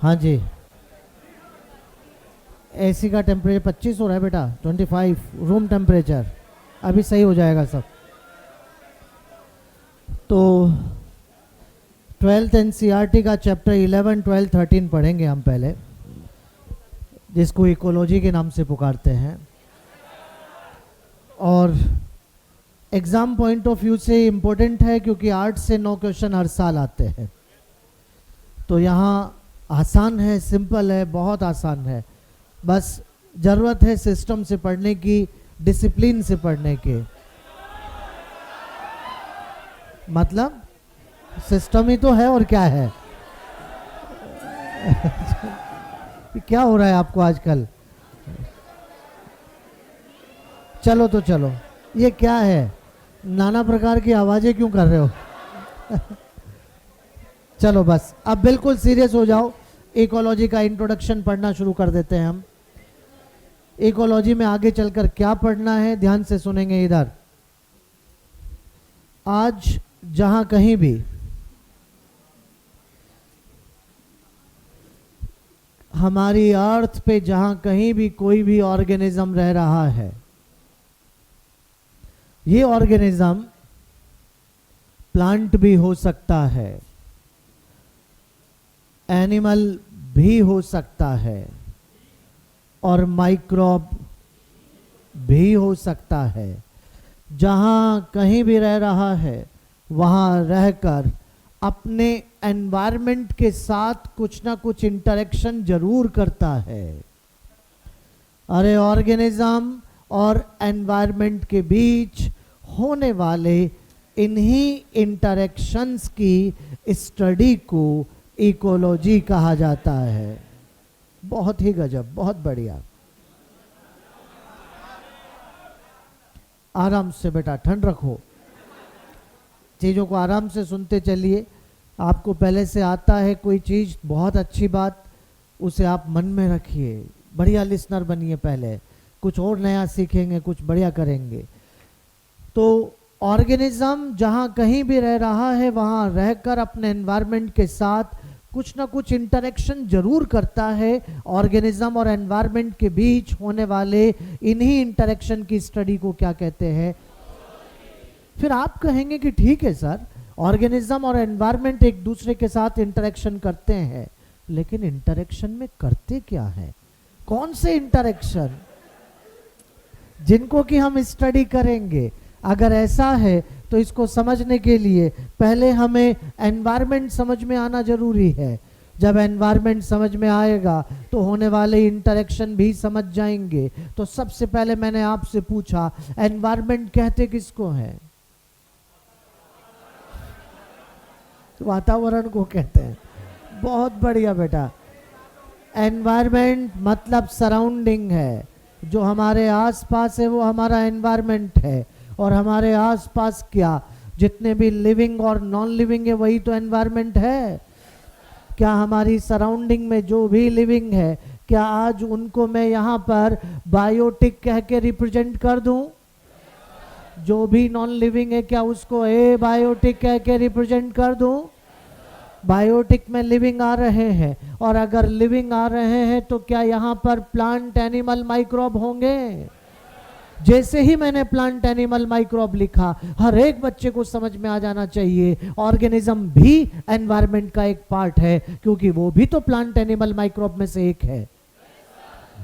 हाँ जी, एसी का टेम्परेचर 25 हो रहा है बेटा, 25 रूम टेम्परेचर। अभी सही हो जाएगा सब। तो 12th एनसीईआरटी का चैप्टर 11, 12, 13 पढ़ेंगे हम पहले, जिसको इकोलॉजी के नाम से पुकारते हैं। और एग्ज़ाम पॉइंट ऑफ व्यू से इम्पोर्टेंट है, क्योंकि 8 से 9 क्वेश्चन हर साल आते हैं। तो यहाँ आसान है, सिंपल है, बहुत आसान है। बस ज़रूरत है सिस्टम से पढ़ने की, डिसिप्लिन से पढ़ने के। मतलब सिस्टम ही तो है, और क्या है। क्या हो रहा है आपको आजकल। चलो तो चलो, ये क्या है, नाना प्रकार की आवाजें क्यों कर रहे हो। चलो बस अब बिल्कुल सीरियस हो जाओ। इकोलॉजी का इंट्रोडक्शन पढ़ना शुरू कर देते हैं हम। इकोलॉजी में आगे चलकर क्या पढ़ना है, ध्यान से सुनेंगे इधर। आज जहां कहीं भी हमारी अर्थ पे, जहां कहीं भी कोई भी ऑर्गेनिज्म रह रहा है, ये ऑर्गेनिज्म प्लांट भी हो सकता है, एनिमल भी हो सकता है, और माइक्रोब भी हो सकता है। जहां कहीं भी रह रहा है, वहां रहकर अपने एनवायरनमेंट के साथ कुछ ना कुछ इंटरेक्शन जरूर करता है। अरे ऑर्गेनिज्म और एनवायरनमेंट के बीच होने वाले इन्हीं इंटरेक्शंस की स्टडी को इकोलॉजी कहा जाता है। बहुत ही गजब, बहुत बढ़िया। आराम से बेटा, ठंड रखो, चीज़ों को आराम से सुनते चलिए। आपको पहले से आता है कोई चीज़, बहुत अच्छी बात, उसे आप मन में रखिए, बढ़िया लिसनर बनिए। पहले कुछ और नया सीखेंगे, कुछ बढ़िया करेंगे। तो ऑर्गेनिज्म जहाँ कहीं भी रह रहा है, वहाँ रहकर अपने एनवायरनमेंट के साथ कुछ ना कुछ इंटरेक्शन जरूर करता है। ऑर्गेनिज्म और एनवायरनमेंट के बीच होने वाले इन्हीं इंटरेक्शन की स्टडी को क्या कहते हैं। फिर आप कहेंगे कि ठीक है सर, ऑर्गेनिज्म और एनवायरनमेंट एक दूसरे के साथ इंटरेक्शन करते हैं, लेकिन इंटरेक्शन में करते क्या है, कौन से इंटरेक्शन, जिनको कि हम स्टडी करेंगे। अगर ऐसा है तो इसको समझने के लिए पहले हमें एनवायरनमेंट समझ में आना जरूरी है। जब एनवायरनमेंट समझ में आएगा तो होने वाले इंटरेक्शन भी समझ जाएंगे। तो सबसे पहले मैंने आपसे पूछा, एनवायरनमेंट कहते किसको है। वातावरण को कहते हैं। बहुत बढ़िया बेटा। एनवायरनमेंट मतलब सराउंडिंग है, जो हमारे आसपास है वो हमारा एनवायरनमेंट है। और हमारे आसपास क्या, जितने भी लिविंग और नॉन लिविंग है वही तो एनवायरनमेंट है। क्या हमारी सराउंडिंग में जो भी लिविंग है, क्या आज उनको मैं यहाँ पर बायोटिक कह के रिप्रेजेंट कर दूं। जो भी नॉन लिविंग है, क्या उसको ए बायोटिक कह के रिप्रेजेंट कर दूं। बायोटिक में लिविंग आ रहे हैं, और अगर लिविंग आ रहे हैं तो क्या यहाँ पर प्लांट, एनिमल, माइक्रोब होंगे। जैसे ही मैंने प्लांट, एनिमल, माइक्रोब लिखा, हर एक बच्चे को समझ में आ जाना चाहिए ऑर्गेनिज्म भी एनवायरनमेंट का एक पार्ट है, क्योंकि वो भी तो प्लांट, एनिमल, माइक्रोब में से एक है।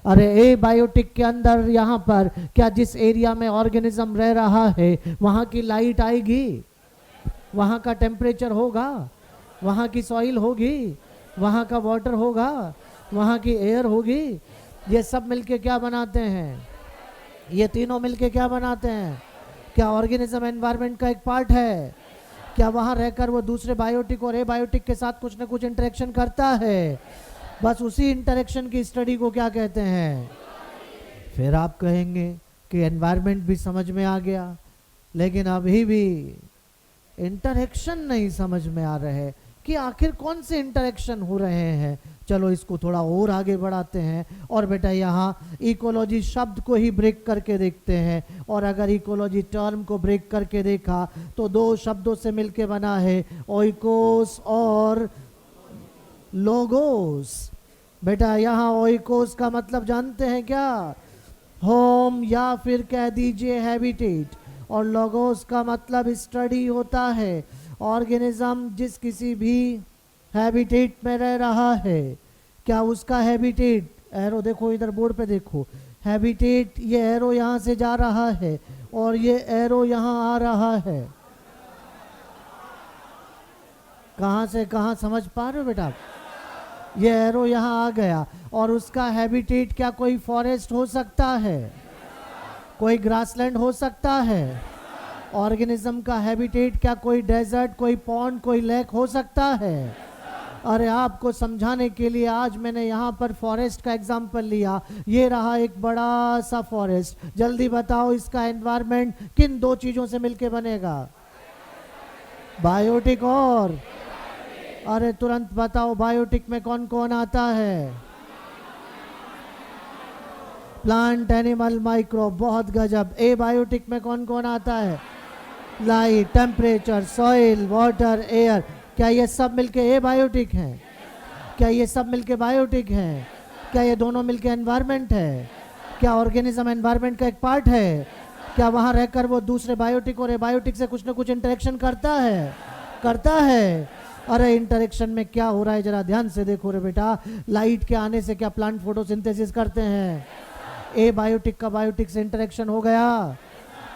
अरे ए बायोटिक के अंदर यहाँ पर क्या जिस एरिया में ऑर्गेनिज्म रह रहा है वहाँ की लाइट आएगी, वहाँ का टेम्परेचर होगा, वहाँ की सॉइल होगी, वहाँ का वाटर होगा, वहाँ की एयर होगी। ये सब मिलके क्या बनाते हैं, ये तीनों मिलके क्या बनाते हैं। क्या ऑर्गेनिज्म एनवायरनमेंट का एक पार्ट है। क्या वहाँ रहकर वो दूसरे बायोटिक और एबायोटिक के साथ कुछ ना कुछ इंटरेक्शन करता है। बस उसी इंटरेक्शन की स्टडी को क्या कहते हैं। फिर आप कहेंगे कि एनवायरनमेंट भी समझ में आ गया, लेकिन अभी भी इंटरेक्शन नहीं समझ में आ रहे कि आखिर कौन से इंटरेक्शन हो रहे हैं। चलो इसको थोड़ा और आगे बढ़ाते हैं, और बेटा यहाँ इकोलॉजी शब्द को ही ब्रेक करके देखते हैं। और अगर इकोलॉजी टर्म को ब्रेक करके देखा तो दो शब्दों से मिलके बना है, ओइकोस और लोगोस। बेटा यहाँ ओइकोस का मतलब जानते हैं क्या? होम या फिर कह दीजिए हैबिटेट। और लोगोस का मतलब स्टडी होता है। ऑर्गेनिज्म जिस किसी भी हैबिटेट में रह रहा है, क्या उसका हैबिटेट, एरो देखो इधर बोर्ड पे देखो, हैबिटेट, ये एरो यहाँ से जा रहा है और ये एरो यहाँ आ रहा है। कहाँ से कहाँ समझ पा रहे हो बेटा? ये एरो यहाँ आ गया और उसका हैबिटेट क्या कोई फॉरेस्ट हो सकता है? कोई ग्रासलैंड हो सकता है? ऑर्गेनिज्म का हैबिटेट क्या कोई डेजर्ट, कोई पॉन्ड, कोई लेक हो सकता है? अरे आपको समझाने के लिए आज मैंने यहाँ पर फॉरेस्ट का एग्जाम्पल लिया। ये रहा एक बड़ा सा फॉरेस्ट। जल्दी बताओ इसका एनवायरनमेंट किन दो चीजों से मिलके बनेगा? बायोटिक और, अरे तुरंत बताओ बायोटिक में कौन कौन आता है? प्लांट, एनिमल, माइक्रो, बहुत गजब। ए बायोटिक में कौन कौन आता है? Light, temperature, soil, water, air. क्या ये सब मिलके ए बायोटिक हैं? क्या ये सब मिलके बायोटिक हैं? क्या ये दोनों मिलके एनवायरनमेंट है? क्या ऑर्गेनिज्म एनवायरनमेंट का एक पार्ट है? क्या वहां रहकर वो दूसरे बायोटिक और एबायोटिक से कुछ ना कुछ इंटरेक्शन करता है? करता है। अरे इंटरेक्शन में क्या हो रहा है जरा ध्यान से देखो रे बेटा। लाइट के आने से क्या प्लांट फोटोसिंथेसिस करते हैं? ए बायोटिक का बायोटिक से इंटरेक्शन हो गया,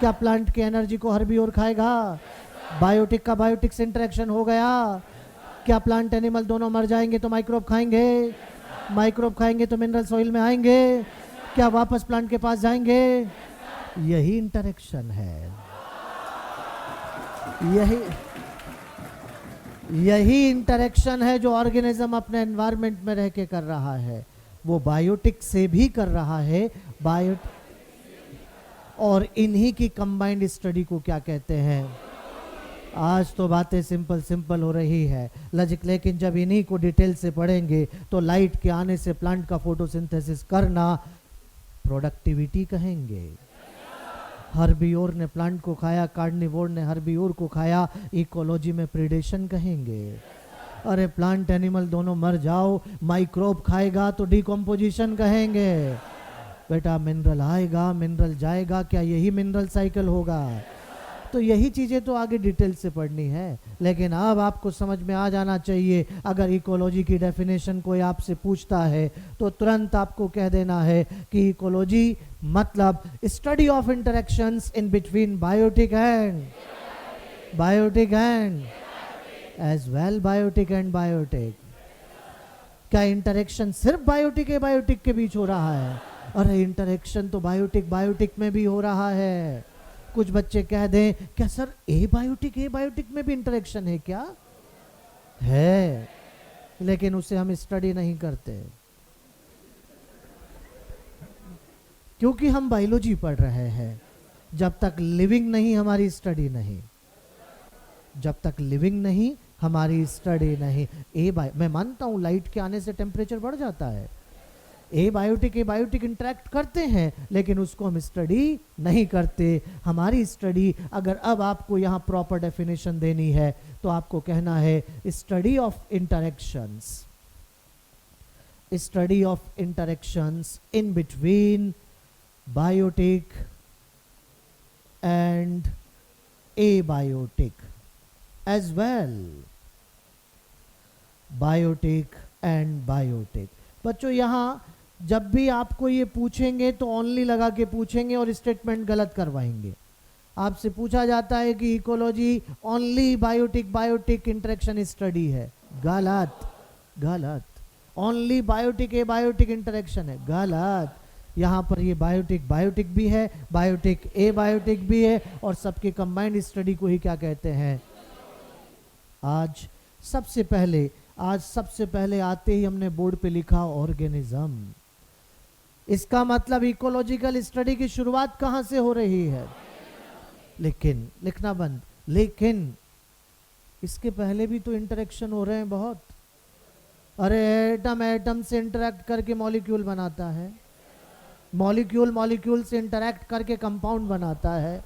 क्या प्लांट की एनर्जी को हर्बीओर खाएगा? बायोटिक का बायोटिक से इंटरेक्शन हो गया, क्या प्लांट एनिमल दोनों मर जाएंगे तो माइक्रोब खाएंगे? माइक्रोब खाएंगे तो मिनरल सॉइल में आएंगे, क्या वापस प्लांट के पास जाएंगे? यही इंटरेक्शन है, यही इंटरेक्शन है जो ऑर्गेनिज्म अपने एनवायरनमेंट में रह के कर रहा है। वो बायोटिक से भी कर रहा है, और इन्हीं की कंबाइंड स्टडी को क्या कहते हैं? आज तो बातें सिंपल सिंपल हो रही है लेकिन जब इन्हीं को डिटेल से पढ़ेंगे तो लाइट के आने से प्लांट का फोटोसिंथेसिस करना प्रोडक्टिविटी कहेंगे। हर्बियोर ने प्लांट को खाया, कार्निवोर ने हर्बियोर को खाया, इकोलॉजी में प्रीडेशन कहेंगे। अरे प्लांट एनिमल दोनों मर जाओ, माइक्रोब खाएगा तो डिकम्पोजिशन कहेंगे। बेटा मिनरल आएगा मिनरल जाएगा, क्या यही मिनरल साइकिल होगा? तो यही चीजें तो आगे डिटेल से पढ़नी है, लेकिन अब आपको समझ में आ जाना चाहिए। अगर इकोलॉजी की डेफिनेशन कोई आपसे पूछता है तो तुरंत आपको कह देना है कि इकोलॉजी मतलब study of interactions in between biotic and as well biotic and biotic. क्या इंटरेक्शन सिर्फ बायोटिक एबायोटिक के बीच हो रहा है? अरे इंटरेक्शन तो बायोटिक में भी हो रहा है। कुछ बच्चे कह दें क्या सर एबायोटिक में भी इंटरेक्शन है? क्या है, लेकिन उसे हम स्टडी नहीं करते क्योंकि हम बायोलॉजी पढ़ रहे हैं। जब तक लिविंग नहीं हमारी स्टडी नहीं, जब तक लिविंग नहीं हमारी स्टडी नहीं। मैं मानता हूं लाइट के आने से टेम्परेचर बढ़ जाता है, एबायोटिक इंटरेक्ट करते हैं, लेकिन उसको हम स्टडी नहीं करते। हमारी स्टडी, अगर अब आपको यहाँ प्रॉपर डेफिनेशन देनी है तो आपको कहना है study of interactions in between biotic and abiotic as well biotic and biotic. बच्चों यहाँ जब भी आपको ये पूछेंगे तो ओनली लगा के पूछेंगे और स्टेटमेंट गलत करवाएंगे। आपसे पूछा जाता है कि ecology only biotic interaction study है, गलत। ओनली बायोटिक इंटरेक्शन है, गलत। यहाँ पर ये बायोटिक भी है, बायोटिक भी है, और सबके कंबाइंड स्टडी को ही क्या कहते हैं? आज सबसे पहले आते ही हमने बोर्ड पे लिखा ऑर्गेनिज्म। इसका मतलब इकोलॉजिकल स्टडी की शुरुआत कहां से हो रही है? लेकिन लिखना बंद, लेकिन इसके पहले भी तो इंटरेक्शन हो रहे हैं बहुत। अरे एटम से इंटरेक्ट करके मॉलिक्यूल बनाता है, मॉलिक्यूल से इंटरेक्ट करके कंपाउंड बनाता है,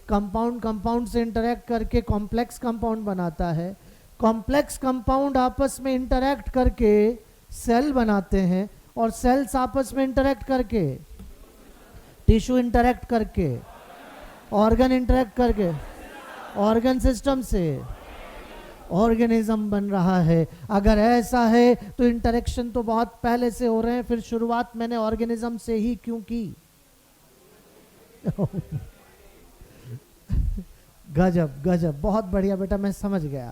कंपाउंड से इंटरेक्ट करके कॉम्प्लेक्स कंपाउंड बनाता है, कॉम्प्लेक्स कंपाउंड आपस में इंटरैक्ट करके सेल बनाते हैं, और सेल्स आपस में इंटरैक्ट करके टिश्यू इंटरैक्ट करके ऑर्गन इंटरैक्ट करके ऑर्गन सिस्टम से ऑर्गेनिज्म बन रहा है। अगर ऐसा है तो इंटरेक्शन तो बहुत पहले से हो रहे हैं, फिर शुरुआत मैंने ऑर्गेनिज्म से ही क्यों की? गजब गजब, बहुत बढ़िया बेटा, मैं समझ गया।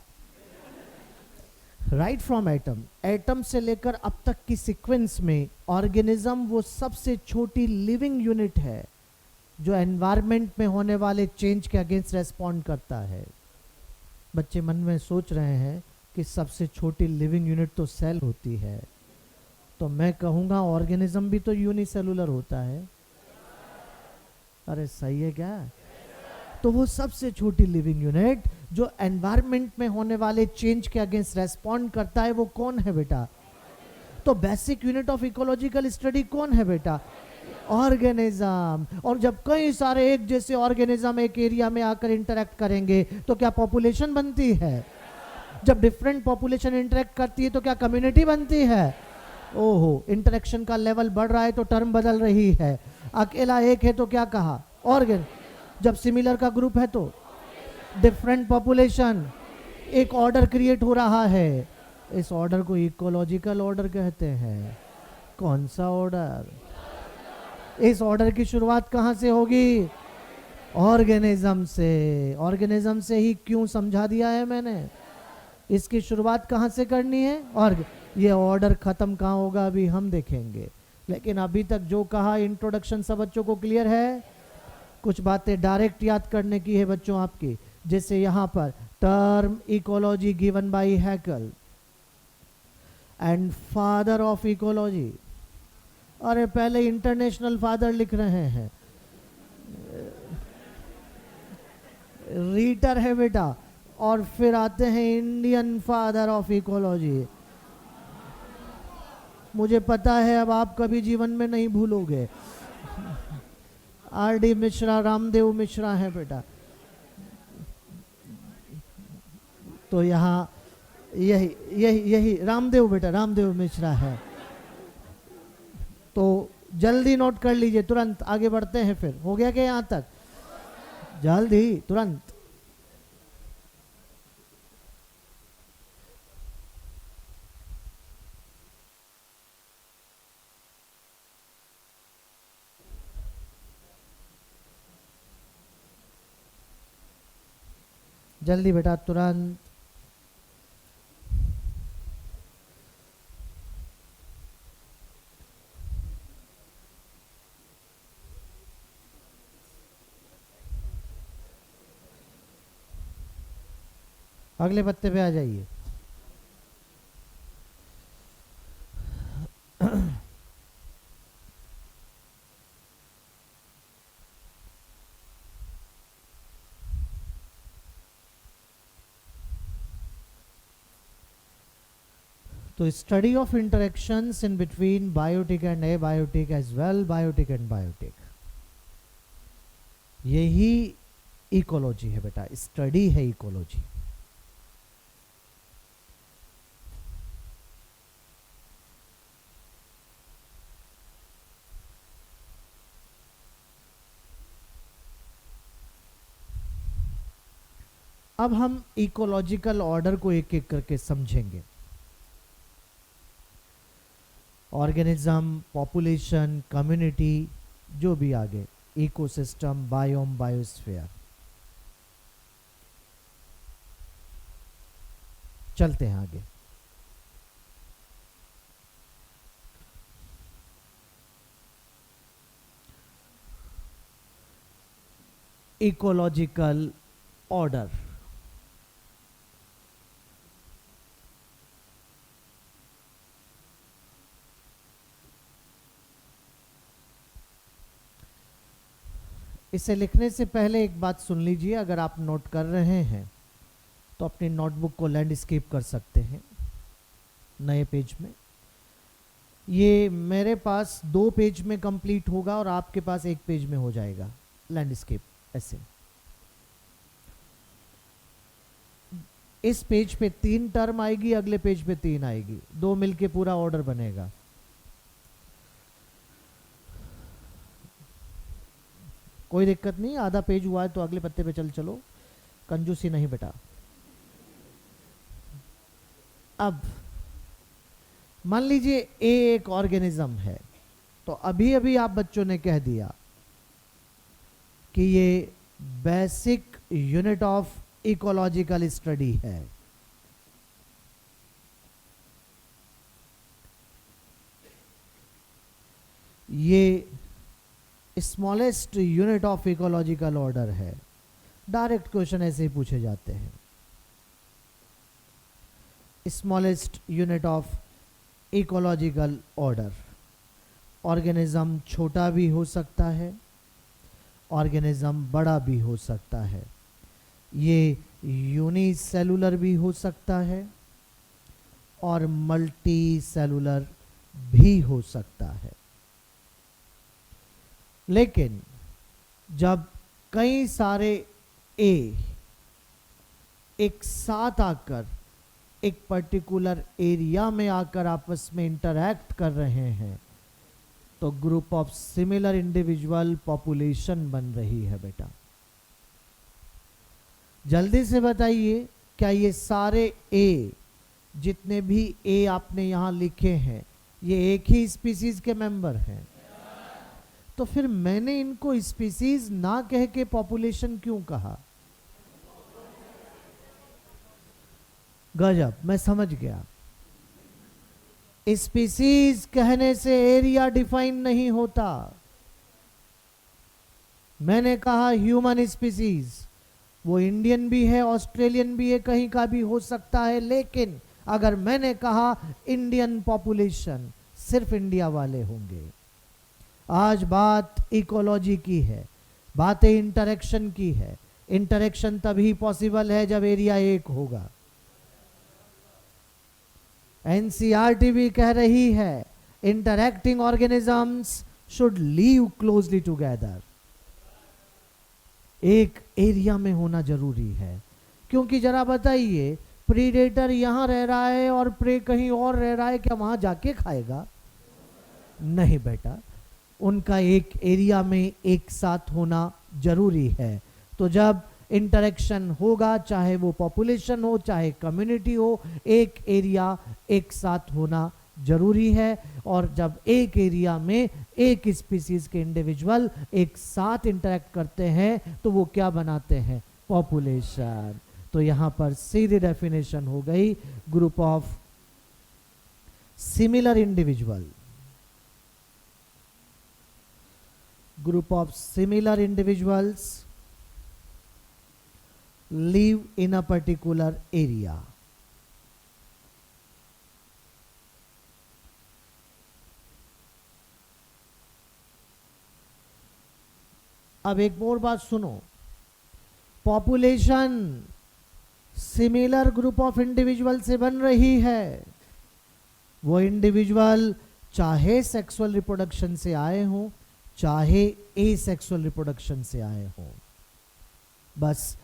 राइट फ्रॉम एटम, एटम से लेकर अब तक की सीक्वेंस में ऑर्गेनिज्म वो सबसे छोटी लिविंग यूनिट है जो एनवायरनमेंट में होने वाले चेंज के अगेंस्ट रेस्पॉन्ड करता है। बच्चे मन में सोच रहे हैं कि सबसे छोटी लिविंग यूनिट तो सेल होती है, तो मैं कहूँगा ऑर्गेनिज्म भी तो यूनिसेलुलर होता है। अरे सही है क्या? तो वो सबसे छोटी लिविंग यूनिट जो एनवायरनमेंट में होने वाले चेंज के अगेंस्ट रेस्पॉन्ड करता है, वो कौन है बेटा? तो basic unit of ecological study कौन है बेटा? ऑर्गेनिज्म। और जब कई सारे एक जैसे ऑर्गेनिज्म एक एरिया में आकर इंटरेक्ट करेंगे तो क्या पॉपुलेशन बनती है? जब डिफरेंट पॉपुलेशन इंटरेक्ट करती है तो क्या कम्युनिटी बनती है? ओहो, इंटरेक्शन का लेवल बढ़ रहा है तो टर्म बदल रही है। अकेला एक है तो क्या कहा? ऑर्गन। जब सिमिलर का ग्रुप है तो डिफरेंट पॉपुलेशन, एक ऑर्डर क्रिएट हो रहा है। इस ऑर्डर को इकोलॉजिकल ऑर्डर कहते हैं। कौन सा ऑर्डर? इस ऑर्डर की शुरुआत कहां से होगी? ऑर्गेनिज्म से। ऑर्गेनिज्म से ही क्यों समझा दिया है मैंने। इसकी शुरुआत कहां से करनी है? और ये ऑर्डर खत्म कहां होगा अभी हम देखेंगे, लेकिन अभी तक जो कहा इंट्रोडक्शन सब बच्चों को क्लियर है। कुछ बातें डायरेक्ट याद करने की है बच्चों आपकी, जैसे यहां पर term ecology given by Haeckel and father of ecology. अरे पहले इंटरनेशनल फादर लिख रहे हैं, रीटर है बेटा, और फिर आते हैं इंडियन फादर ऑफ इकोलॉजी। मुझे पता है अब आप कभी जीवन में नहीं भूलोगे। आर.डी. मिश्रा, रामदेव मिश्रा है बेटा। तो यहाँ यही यही यही रामदेव बेटा, रामदेव मिश्रा है। तो जल्दी नोट कर लीजिए, तुरंत आगे बढ़ते हैं। फिर हो गया क्या यहाँ तक? जल्दी, तुरंत। जल्दी बेटा, तुरंत। अगले पत्ते पे आ जाइए। तो study of interactions in between biotic and abiotic as well biotic and biotic, यही इकोलॉजी है बेटा, स्टडी है इकोलॉजी। अब हम इकोलॉजिकल ऑर्डर को एक एक करके समझेंगे। ऑर्गेनिज्म, पॉपुलेशन, कम्युनिटी, जो भी आगे, इकोसिस्टम, बायोम, बायोस्फीयर। चलते हैं आगे। Ecological order. इसे लिखने से पहले एक बात सुन लीजिए। अगर आप नोट कर रहे हैं तो अपनी नोटबुक को लैंडस्केप कर सकते हैं नए पेज में। ये मेरे पास 2 पेज में कंप्लीट होगा और आपके पास 1 पेज में हो जाएगा लैंडस्केप। ऐसे इस पेज पे 3 टर्म आएगी, अगले पेज पे 3 आएगी, 2 मिलके पूरा ऑर्डर बनेगा। कोई दिक्कत नहीं, आधा पेज हुआ है तो अगले पत्ते पे चलो, कंजूसी नहीं बेटा। अब मान लीजिए ए एक ऑर्गेनिज्म है, तो अभी अभी आप बच्चों ने कह दिया कि ये basic unit of ecological study है। ये smallest unit of ecological order है। डायरेक्ट क्वेश्चन ऐसे ही पूछे जाते हैं। Smallest unit of ecological order. Organism छोटा भी हो सकता है, ऑर्गेनिज्म बड़ा भी हो सकता है, ये यूनिसेलुलर भी हो सकता है और मल्टी सेलुलर भी हो सकता है। लेकिन जब कई सारे ए एक साथ आकर एक पर्टिकुलर एरिया में आकर आपस में इंटरैक्ट कर रहे हैं, तो group of similar individual population बन रही है बेटा। जल्दी से बताइए, क्या ये सारे ए, जितने भी ए आपने यहां लिखे हैं, ये एक ही स्पीसीज के मेंबर हैं? तो फिर मैंने इनको स्पीसीज ना कह के पॉपुलेशन क्यों कहा? गजब, मैं समझ गया। स्पीसीज कहने से एरिया डिफाइन नहीं होता। मैंने कहा ह्यूमन स्पीसीज, वो इंडियन भी है, ऑस्ट्रेलियन भी है, कहीं का भी हो सकता है। लेकिन अगर मैंने कहा इंडियन पॉपुलेशन, सिर्फ इंडिया वाले होंगे। आज बात इकोलॉजी की है, बातें इंटरेक्शन की है। इंटरेक्शन तभी पॉसिबल है जब एरिया एक होगा। एनसीईआरटी भी कह रही है interacting organisms should leave closely together. एक एरिया में होना जरूरी है, क्योंकि जरा बताइए, प्रीडेटर यहां रह रहा है और प्रे कहीं और रह रहा है, क्या वहां जाके खाएगा? नहीं बेटा, उनका एक एरिया में एक साथ होना जरूरी है। तो जब इंटरेक्शन होगा, चाहे वो पॉपुलेशन हो चाहे कम्युनिटी हो, एक एरिया एक साथ होना जरूरी है। और जब एक एरिया में एक स्पीसीज के इंडिविजुअल एक साथ इंटरेक्ट करते हैं तो वो क्या बनाते हैं? पॉपुलेशन। तो यहां पर सीधी डेफिनेशन हो गई, group of similar individual. Group of similar individuals live in a particular area. अब एक और बात सुनो, population similar group of individual से बन रही है। वो इंडिविजुअल चाहे सेक्सुअल रिप्रोडक्शन से आए हों, चाहे एसेक्सुअल रिप्रोडक्शन से आए हो, बस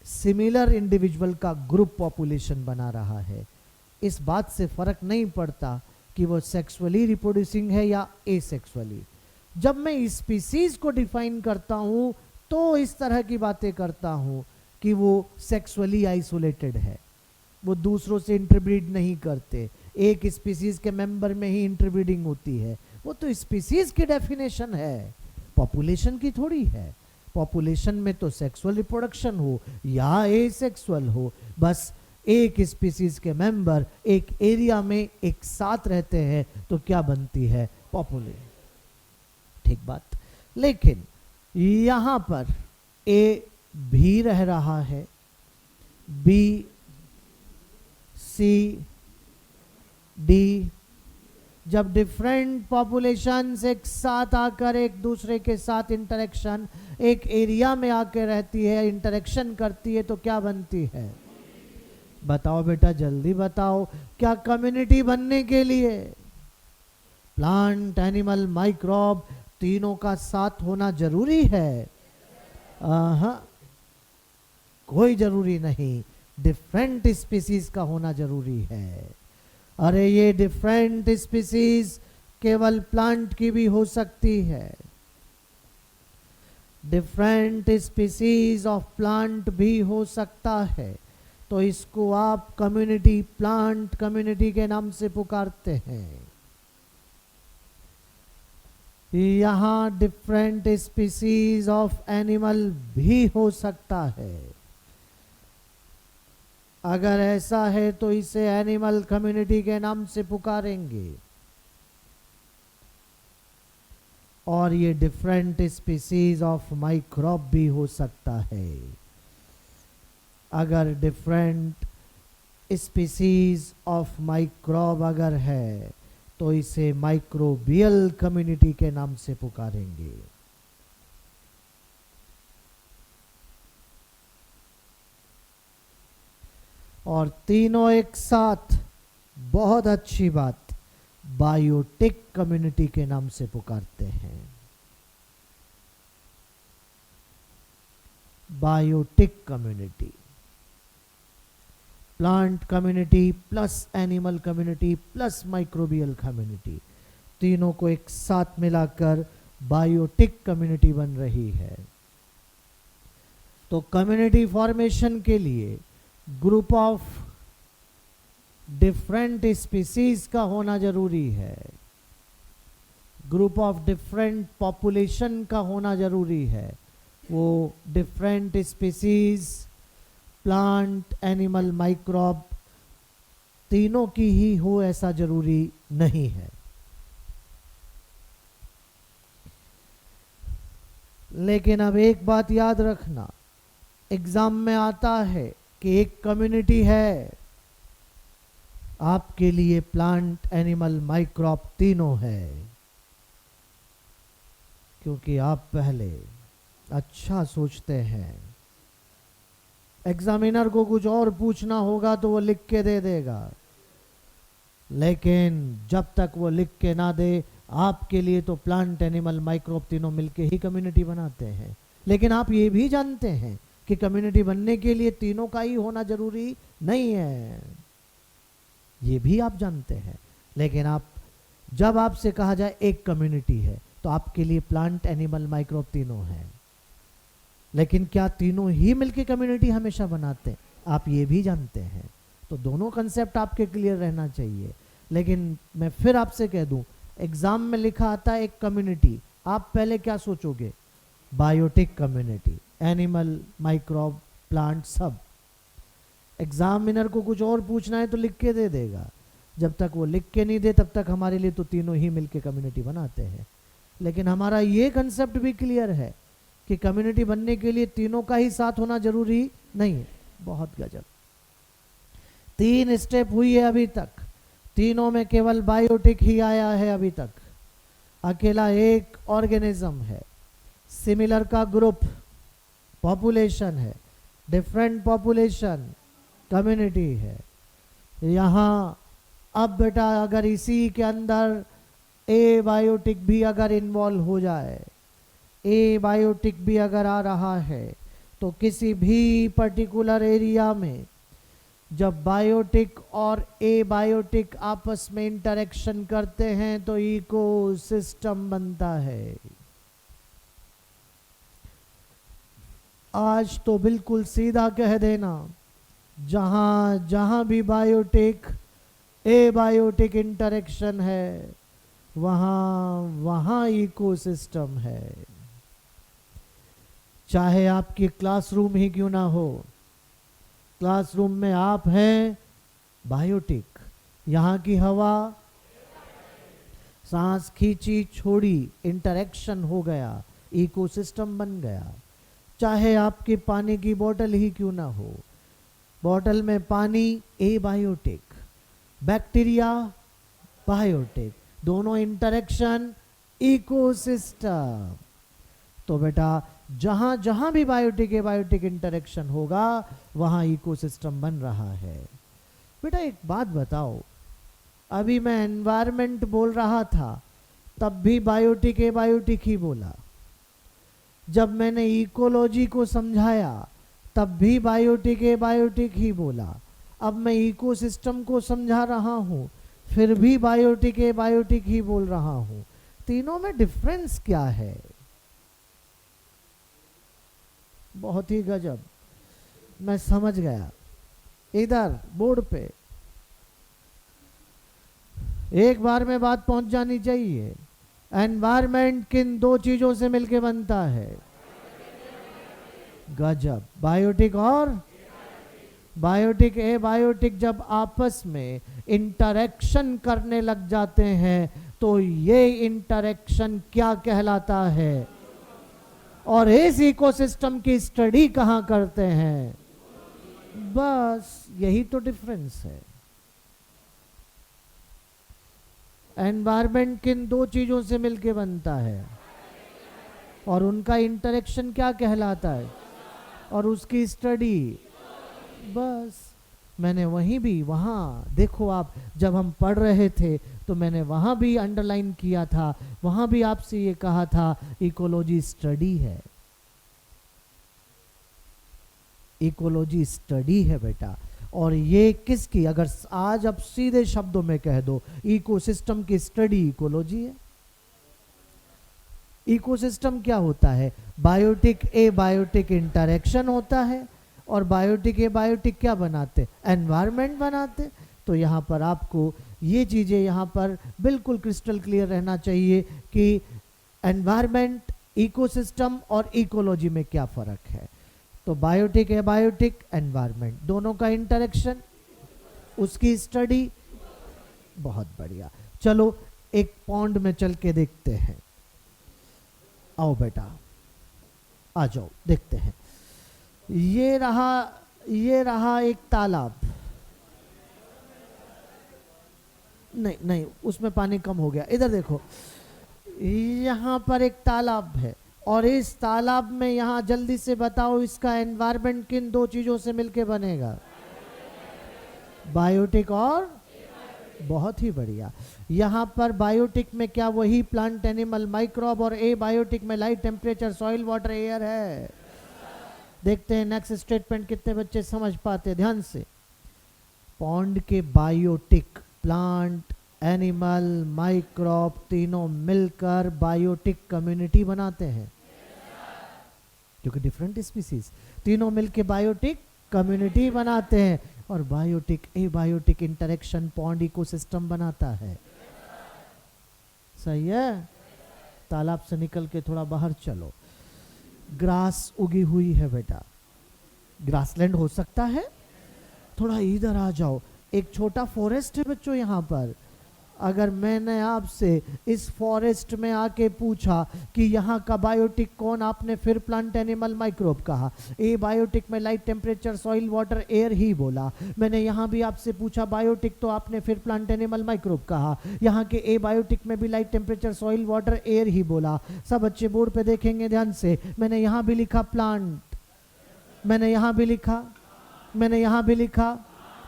सिमिलर इंडिविजुअल का ग्रुप पॉपुलेशन बना रहा है। इस बात से फर्क नहीं पड़ता कि वो सेक्सुअली रिप्रोड्यूसिंग है या एसेक्सुअली। जब मैं स्पीसीज को डिफाइन करता हूं तो इस तरह की बातें करता हूं कि वो सेक्सुअली आइसोलेटेड है, वो दूसरों से इंटरब्रीड नहीं करते, एक स्पीसीज के मेंबर में ही इंटरब्रीडिंग होती है। वो तो स्पीसीज की डेफिनेशन है, पॉपुलेशन की थोड़ी है। पॉपुलेशन में तो सेक्सुअल रिप्रोडक्शन हो या एसेक्सुअल हो, बस एक स्पीसीज के मेंबर एक एरिया में एक साथ रहते हैं तो क्या बनती है? पॉपुलेशन। ठीक बात। लेकिन यहां पर ए भी रह रहा है, बी, सी, डी। जब डिफरेंट पॉपुलेशंस एक साथ आकर एक दूसरे के साथ इंटरेक्शन, एक एरिया में आकर रहती है, इंटरेक्शन करती है, तो क्या बनती है? बताओ बेटा, जल्दी बताओ। क्या कम्युनिटी बनने के लिए प्लांट, एनिमल, माइक्रोब तीनों का साथ होना जरूरी है? कोई जरूरी नहीं। डिफरेंट स्पीसीज का होना जरूरी है। अरे ये डिफरेंट स्पीसीज केवल प्लांट की भी हो सकती है, डिफरेंट स्पीसीज ऑफ प्लांट भी हो सकता है, तो इसको आप कम्युनिटी, प्लांट कम्युनिटी के नाम से पुकारते हैं। यहाँ डिफरेंट स्पीसीज ऑफ एनिमल भी हो सकता है। अगर ऐसा है तो इसे एनिमल कम्युनिटी के नाम से पुकारेंगे। और ये डिफरेंट स्पीसीज ऑफ माइक्रोब भी हो सकता है। अगर डिफरेंट स्पीसीज ऑफ माइक्रोब अगर है तो इसे माइक्रोबियल कम्युनिटी के नाम से पुकारेंगे। और तीनों एक साथ, बहुत अच्छी बात, बायोटिक कम्युनिटी के नाम से पुकारते हैं। Biotic community, plant community plus animal community plus microbial community, तीनों को एक साथ मिलाकर बायोटिक कम्युनिटी बन रही है। तो कम्युनिटी फॉर्मेशन के लिए ग्रुप ऑफ डिफरेंट स्पीसीज का होना जरूरी है, ग्रुप ऑफ डिफरेंट पॉपुलेशन का होना जरूरी है। वो different species, plant, animal, microbe, तीनों की ही हो ऐसा जरूरी नहीं है। लेकिन अब एक बात याद रखना, एग्जाम में आता है कि एक कम्युनिटी है, आपके लिए प्लांट, एनिमल, माइक्रोब तीनों है, क्योंकि आप पहले अच्छा सोचते हैं। एग्जामिनर को कुछ और पूछना होगा तो वो लिख के दे देगा, लेकिन जब तक वो लिख के ना दे, आपके लिए तो प्लांट, एनिमल, माइक्रोब तीनों मिलके ही कम्युनिटी बनाते हैं। लेकिन आप ये भी जानते हैं कि कम्युनिटी बनने के लिए तीनों का ही होना जरूरी नहीं है, ये भी आप जानते हैं। लेकिन आप, जब आपसे कहा जाए एक कम्युनिटी है, तो आपके लिए प्लांट, एनिमल, माइक्रोब तीनों हैं। लेकिन क्या तीनों ही मिलके कम्युनिटी हमेशा बनाते हैं, आप ये भी जानते हैं। तो दोनों कंसेप्ट आपके क्लियर रहना चाहिए। लेकिन मैं फिर आपसे कह दूं, एग्जाम में लिखा आता है एक कम्युनिटी, आप पहले क्या सोचोगे? Biotic community, animal, microbe, plant, सब। एग्जामिनर को कुछ और पूछना है तो लिख के दे देगा, जब तक वो लिख के नहीं दे तब तक हमारे लिए तो तीनों ही मिलके कम्युनिटी बनाते हैं। लेकिन हमारा ये कंसेप्ट भी क्लियर है कि कम्युनिटी बनने के लिए तीनों का ही साथ होना जरूरी नहीं है। बहुत गजब, 3 स्टेप हुई है अभी तक, तीनों में केवल बायोटिक ही आया है अभी तक। अकेला एक ऑर्गेनिज्म है, सिमिलर का ग्रुप, पॉपुलेशन है, डिफरेंट पॉपुलेशन, कम्युनिटी है। यहाँ अब बेटा अगर इसी के अंदर ए बायोटिक भी अगर इन्वॉल्व हो जाए, ए बायोटिक भी अगर आ रहा है, तो किसी भी पर्टिकुलर एरिया में जब बायोटिक और ए बायोटिक आपस में इंटरेक्शन करते हैं तो इकोसिस्टम बनता है। आज तो बिल्कुल सीधा कह देना, जहां जहां भी बायोटिक, ए बायोटिक इंटरेक्शन है, वहां वहां इकोसिस्टम है। चाहे आपकी क्लासरूम ही क्यों ना हो, क्लासरूम में आप हैं बायोटिक, यहाँ की हवा, सांस खींची छोड़ी, इंटरेक्शन हो गया, इकोसिस्टम बन गया। चाहे आपकी पानी की बोतल ही क्यों ना हो, बोतल में पानी, ए बायोटिक, बैक्टीरिया, बायोटिक, दोनों इंटरेक्शन, इकोसिस्टम। तो बेटा जहां जहां भी बायोटिक, ए बायोटिक इंटरेक्शन होगा, वहां इकोसिस्टम बन रहा है। बेटा एक बात बताओ, अभी मैं एनवायरनमेंट बोल रहा था तब भी बायोटिक, ए बायोटिक ही बोला। जब मैंने इकोलॉजी को समझाया तब भी बायोटिक ए बायोटिक ही बोला। अब मैं इकोसिस्टम को समझा रहा हूँ, फिर भी बायोटिक ए बायोटिक ही बोल रहा हूँ। तीनों में डिफरेंस क्या है? बहुत ही गजब, मैं समझ गया। इधर बोर्ड पे एक बार में बात पहुंच जानी चाहिए। एनवायरमेंट किन दो चीजों से मिलके बनता है? गजब, बायोटिक और बायोटिक ए बायोटिक जब आपस में इंटरेक्शन करने लग जाते हैं तो ये इंटरेक्शन क्या कहलाता है? और इस इकोसिस्टम की स्टडी कहां करते हैं? बस यही तो डिफरेंस है। एनवायरमेंट किन दो चीजों से मिलके बनता है और उनका इंटरेक्शन क्या कहलाता है, और उसकी स्टडी। बस मैंने वहीं भी, वहाँ देखो आप, जब हम पढ़ रहे थे तो मैंने वहाँ भी अंडरलाइन किया था, वहाँ भी आपसे ये कहा था इकोलॉजी स्टडी है। इकोलॉजी स्टडी है बेटा। और ये किसकी? अगर आज आप सीधे शब्दों में कह दो, इकोसिस्टम की स्टडी इकोलॉजी है। इकोसिस्टम क्या होता है? बायोटिक ए बायोटिक इंटरेक्शन होता है, और बायोटिक ए बायोटिक क्या बनाते? एनवायरनमेंट बनाते। तो यहाँ पर आपको ये चीज़ें यहाँ पर बिल्कुल क्रिस्टल क्लियर रहना चाहिए कि एनवायरनमेंट, इकोसिस्टम और इकोलॉजी में क्या फ़र्क है। तो बायोटिक ए बायोटिक, एनवायरनमेंट, दोनों का इंटरेक्शन, उसकी स्टडी। बहुत बढ़िया। चलो एक पॉन्ड में चल के देखते हैं। आओ बेटा, आ जाओ, देखते हैं। ये रहा एक तालाब। नहीं नहीं, उसमें पानी कम हो गया। इधर देखो, यहाँ पर एक तालाब है, और इस तालाब में, यहाँ जल्दी से बताओ, इसका एनवायरनमेंट किन दो चीजों से मिलके बनेगा? बायोटिक और, बहुत ही बढ़िया। यहाँ पर बायोटिक में क्या वही प्लांट, एनिमल, माइक्रोब, और ए बायोटिक में light, temperature, soil, water, air है। देखते हैं नेक्स्ट स्टेटमेंट कितने बच्चे समझ पाते। ध्यान से, पॉन्ड के बायोटिक, प्लांट, एनिमल, माइक्रोब, तीनों मिलकर बायोटिक कम्युनिटी बनाते हैं, क्योंकि डिफरेंट स्पीसीज, तीनों मिलकर बायोटिक कम्युनिटी बनाते हैं। और बायोटिक ए बायोटिक इंटरेक्शन पॉन्ड इकोसिस्टम बनाता है। सही है? तालाब से निकल के थोड़ा बाहर चलो। ग्रास उगी हुई है बेटा, ग्रासलैंड हो सकता है। थोड़ा इधर आ जाओ, एक छोटा फॉरेस्ट है बच्चों यहाँ पर। अगर मैंने आपसे इस फॉरेस्ट में आके पूछा कि यहाँ का बायोटिक कौन, आपने फिर प्लांट, एनिमल, माइक्रोब कहा। ए बायोटिक में light, temperature, soil, water, air ही बोला। मैंने यहाँ भी आपसे पूछा बायोटिक, तो आपने फिर प्लांट, एनिमल, माइक्रोब कहा। यहाँ के ए बायोटिक में भी light, temperature, soil, water, air ही बोला। सब बच्चे बोर्ड पे देखेंगे ध्यान से। मैंने यहाँ भी लिखा प्लांट, मैंने यहाँ भी लिखा, मैंने यहाँ भी लिखा।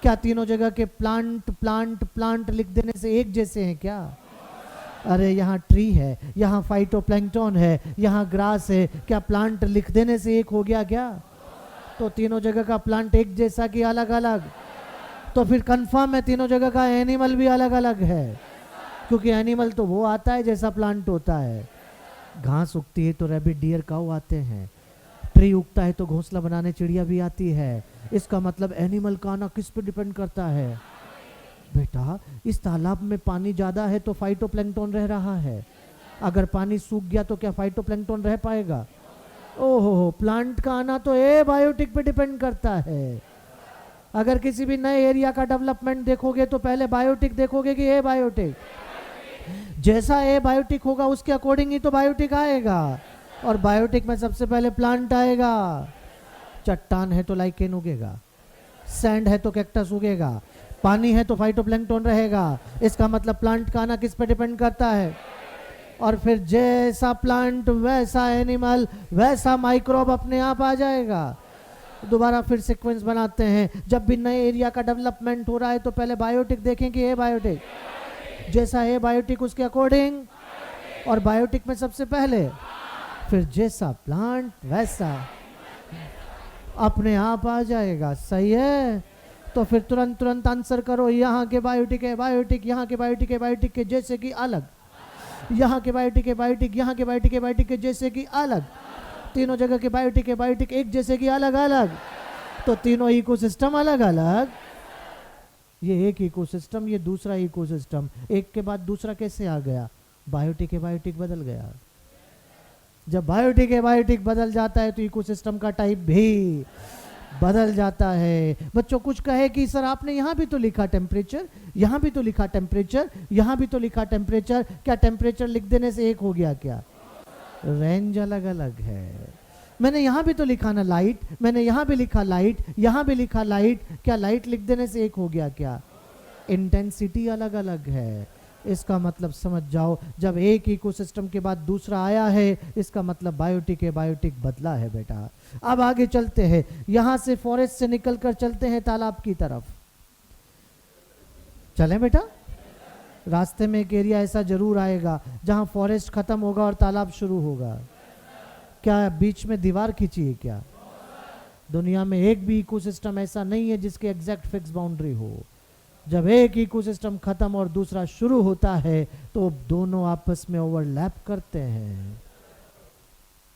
क्या तीनों जगह के प्लांट प्लांट प्लांट लिख देने से एक जैसे हैं क्या? अरे यहाँ ट्री है, यहाँ फाइटोप्लैंक्टन है, यहाँ ग्रास है, क्या प्लांट लिख देने से एक हो गया क्या? तो तीनों जगह का प्लांट एक जैसा कि अलग अलग? तो फिर कंफर्म है तीनों जगह का एनिमल भी अलग अलग है, क्योंकि एनिमल तो वो आता है जैसा प्लांट होता है। घास उगती है तो रैबिट, डियर, काऊ आते हैं। ट्री उगता है तो घोंसला बनाने चिड़िया भी आती है। इसका मतलब एनिमल का आना किस पे डिपेंड करता है? बेटा, इस तालाब में पानी ज़्यादा है तो फाइटोप्लैंक्टन रह रहा है। अगर पानी सूख गया तो क्या फाइटोप्लैंक्टन रह पाएगा? ओहो, प्लांट का आना तो ए बायोटिक पे डिपेंड करता है। अगर किसी भी नए एरिया का डेवलपमेंट देखोगे तो पहले बायोटिक देखोगे कि ए बायोटिक? जैसा ए बायोटिक होगा उसके अकॉर्डिंग ही तो बायोटिक आएगा। और बायोटिक में सबसे पहले प्लांट आएगा। चट्टान है तो लाइकेन उगेगा, सैंड है तो कैक्टस उगेगा, पानी है तो फाइटोप्लैंक्टन रहेगा। इसका मतलब प्लांट का आना किस पे डिपेंड करता है? और फिर जैसा प्लांट वैसा एनिमल वैसा माइक्रोब अपने आप आ जाएगा। दोबारा फिर सीक्वेंस बनाते हैं। जब भी नए एरिया का डेवलपमेंट हो रहा है तो पहले बायोटिक देखें कि ए बायोटिक, जैसा ए बायोटिक उसके अकॉर्डिंग, और बायोटिक में सबसे पहले, फिर जैसा प्लांट वैसा। अपने आप आ जाएगा। सही है? तो फिर तुरंत तुरंत आंसर करो। यहाँ के बायोटिक है बायोटिक, यहाँ के बायोटिक है बायोटिक के जैसे कि अलग, यहाँ के बायोटिक है बायोटिक, यहाँ के बायोटिक है बायोटिक के जैसे कि अलग, तीनों जगह के बायोटिक है बायोटिक एक जैसे कि अलग अलग। तो तीनों इकोसिस्टम अलग अलग, ये एक इकोसिस्टम, ये दूसरा इकोसिस्टम, एक के बाद दूसरा कैसे आ गया? बायोटिक है बायोटिक बदल गया। जब बायोटिक है बायोटिक बदल जाता है तो इकोसिस्टम का टाइप भी बदल जाता है। बच्चों कुछ कहे कि सर आपने यहाँ भी तो लिखा टेम्परेचर, यहाँ भी तो लिखा टेम्परेचर, यहाँ भी तो लिखा टेम्परेचर, क्या टेम्परेचर लिख देने से एक हो गया क्या? रेंज अलग अलग है। मैंने यहाँ भी तो लिखा ना लाइट, मैंने यहाँ भी लिखा लाइट, यहाँ भी लिखा लाइट, क्या लाइट लिख देने से एक हो गया क्या? इंटेंसिटी अलग अलग है। इसका मतलब समझ जाओ, जब एक इकोसिस्टम के बाद दूसरा आया है इसका मतलब बायोटिक है बायोटिक बदला है बेटा। अब आगे चलते हैं, यहां से फॉरेस्ट से निकलकर चलते हैं तालाब की तरफ। चलें बेटा? रास्ते में एक एरिया ऐसा जरूर आएगा जहां फॉरेस्ट खत्म होगा और तालाब शुरू होगा। क्या बीच में दीवार खींची है क्या? दुनिया में एक भी इकोसिस्टम ऐसा नहीं है जिसके एग्जैक्ट फिक्स बाउंड्री हो। जब एक इकोसिस्टम खत्म और दूसरा शुरू होता है तो दोनों आपस में ओवरलैप करते हैं।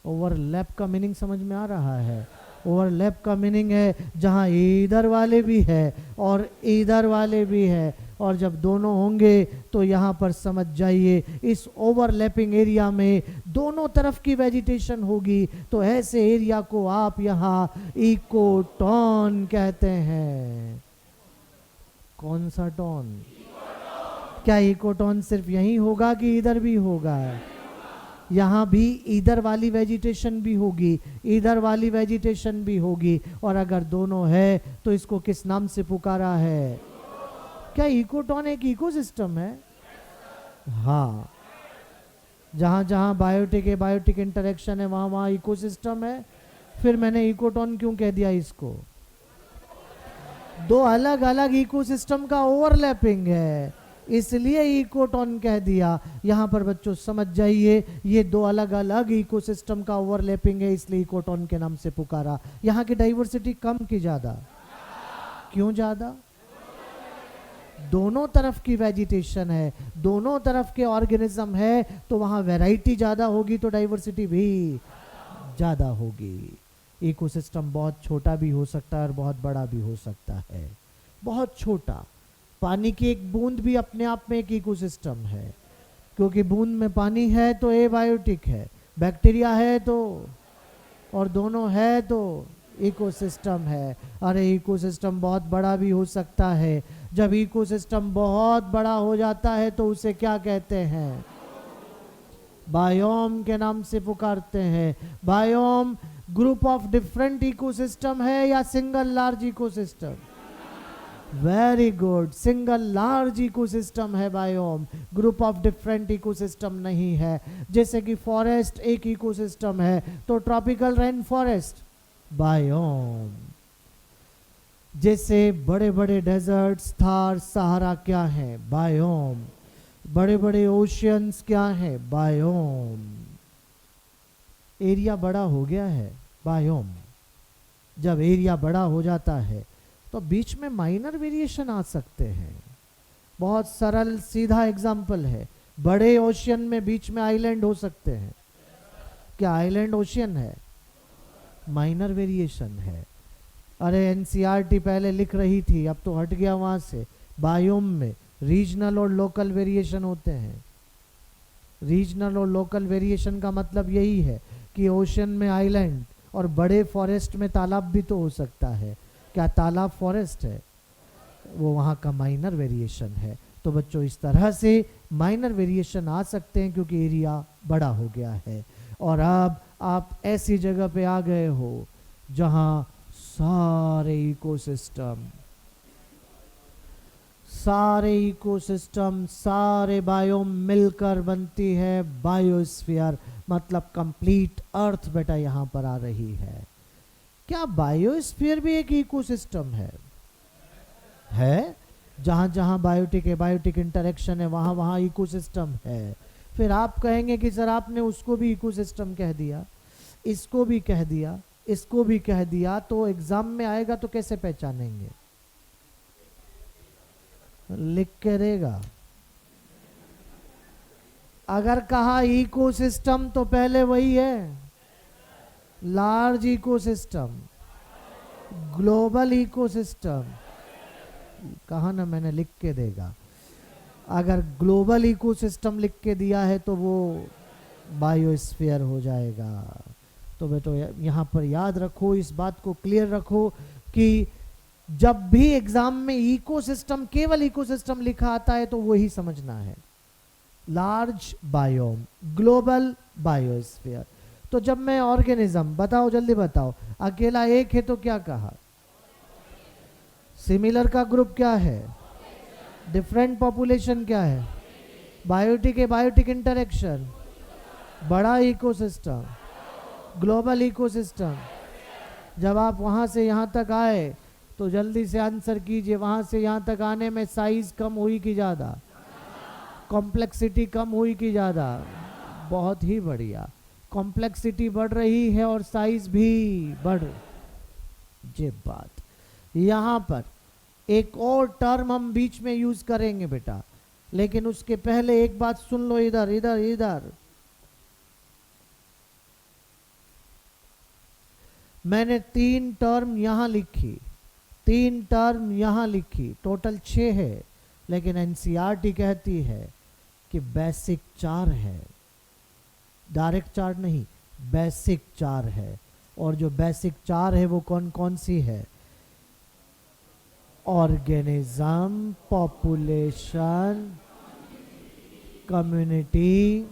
ओवरलैप का मीनिंग समझ में आ रहा है? ओवरलैप का मीनिंग है जहां इधर वाले भी है और इधर वाले भी है, और जब दोनों होंगे तो यहाँ पर समझ जाइए इस ओवरलैपिंग एरिया में दोनों तरफ की वेजिटेशन होगी। तो ऐसे एरिया को आप यहाँ इकोटोन कहते हैं। कौन सा टोन? क्या इकोटोन सिर्फ यहीं होगा कि इधर भी होगा? यहाँ भी इधर वाली वेजिटेशन भी होगी, इधर वाली वेजिटेशन भी होगी, और अगर दोनों है तो इसको किस नाम से पुकारा है? क्या इकोटोन एक इकोसिस्टम है? हाँ, जहां जहां बायोटिक है बायोटिक इंटरेक्शन है वहां वहां इकोसिस्टम है। फिर मैंने इकोटोन क्यों कह दिया इसको? दो अलग अलग इकोसिस्टम का ओवरलैपिंग है, इसलिए इकोटोन कह दिया। यहां पर बच्चों समझ जाइए, ये दो अलग अलग इकोसिस्टम का ओवरलैपिंग है, इसलिए इकोटोन के नाम से पुकारा। यहाँ की डाइवर्सिटी कम की ज्यादा? क्यों ज्यादा? दोनों तरफ की वेजिटेशन है, दोनों तरफ के ऑर्गेनिज्म है, तो वहां वैरायटी ज्यादा होगी तो डाइवर्सिटी भी ज्यादा होगी। इकोसिस्टम बहुत छोटा भी हो सकता है और बहुत बड़ा भी हो सकता है। बहुत छोटा, पानी की एक बूंद भी अपने आप में एक इकोसिस्टम है, क्योंकि बूंद में पानी है तो एबायोटिक है, बैक्टीरिया है तो, और दोनों है तो इकोसिस्टम है। अरे इकोसिस्टम बहुत बड़ा भी हो सकता है। जब इकोसिस्टम बहुत बड़ा हो जाता है तो उसे क्या कहते हैं? बायोम के नाम से पुकारते हैं। Biome group of different ecosystem है या single large ecosystem? Very good, single large ecosystem है biome, group of different ecosystem नहीं है। जैसे कि फॉरेस्ट एक इकोसिस्टम है तो ट्रॉपिकल रेन फॉरेस्ट बायोम। जैसे बड़े बड़े डेजर्ट्स थार सहारा क्या है? बायोम। बड़े बड़े ओशियंस क्या है? बायोम। एरिया बड़ा हो गया है, बायोम। जब एरिया बड़ा हो जाता है तो बीच में माइनर वेरिएशन आ सकते हैं। बहुत सरल सीधा एग्जाम्पल है, बड़े ओशियन में बीच में आइलैंड हो सकते हैं। क्या आइलैंड ओशियन है? माइनर वेरिएशन है। अरे एनसीईआरटी पहले लिख रही थी, अब तो हट गया वहां से। बायोम में रीजनल और लोकल वेरिएशन होते हैं। रीजनल और लोकल वेरिएशन का मतलब यही है कि ओशन में आइलैंड और बड़े फॉरेस्ट में तालाब भी तो हो सकता है। क्या तालाब फॉरेस्ट है? वो वहाँ का माइनर वेरिएशन है। तो बच्चों इस तरह से माइनर वेरिएशन आ सकते हैं क्योंकि एरिया बड़ा हो गया है। और अब आप ऐसी जगह पे आ गए हो जहाँ सारे इकोसिस्टम सारे बायोम मिलकर बनती है बायोस्फीयर, मतलब कंप्लीट अर्थ बेटा यहाँ पर आ रही है। क्या बायोस्फीयर भी एक इकोसिस्टम है? जहां जहां बायोटिक है बायोटिक इंटरेक्शन है वहां वहां इकोसिस्टम है। फिर आप कहेंगे कि सर आपने उसको भी इकोसिस्टम कह दिया, इसको भी कह दिया, इसको भी कह दिया तो एग्जाम में आएगा तो कैसे पहचानेंगे? लिख के देगा। अगर कहा इकोसिस्टम तो पहले वही है, लार्ज इकोसिस्टम, ग्लोबल इकोसिस्टम। कहा ना मैंने, लिख के देगा। अगर ग्लोबल इकोसिस्टम लिख के दिया है तो वो बायोस्फीयर हो जाएगा। तो बेटो यहाँ पर याद रखो, इस बात को क्लियर रखो कि जब भी एग्जाम में इकोसिस्टम, केवल इकोसिस्टम लिखा आता है तो वही समझना है, लार्ज बायोम, ग्लोबल बायोस्फीयर। तो जब मैं ऑर्गेनिज्म, बताओ जल्दी बताओ, अकेला एक है तो क्या कहा? सिमिलर का ग्रुप क्या है? डिफरेंट पॉपुलेशन क्या है? बायोटिक है, बायोटिक इंटरेक्शन, बड़ा इकोसिस्टम, ग्लोबल इकोसिस्टम। जब आप वहां से यहां तक आए तो जल्दी से आंसर कीजिए, वहां से यहां तक आने में साइज कम हुई कि ज्यादा? कॉम्प्लेक्सिटी कम हुई कि ज्यादा? बहुत ही बढ़िया, कॉम्प्लेक्सिटी बढ़ रही है और साइज भी बढ़। ये बात यहाँ पर एक और टर्म हम बीच में यूज करेंगे बेटा, लेकिन उसके पहले एक बात सुन लो, इधर इधर इधर। मैंने 3 टर्म यहां लिखी, 3 टर्म यहां लिखी, टोटल 6 है, लेकिन एनसीईआरटी कहती है कि बेसिक 4 है, डायरेक्ट 4 नहीं, बेसिक 4 है। और जो बेसिक 4 है वो कौन कौन सी है? Organism, population, community,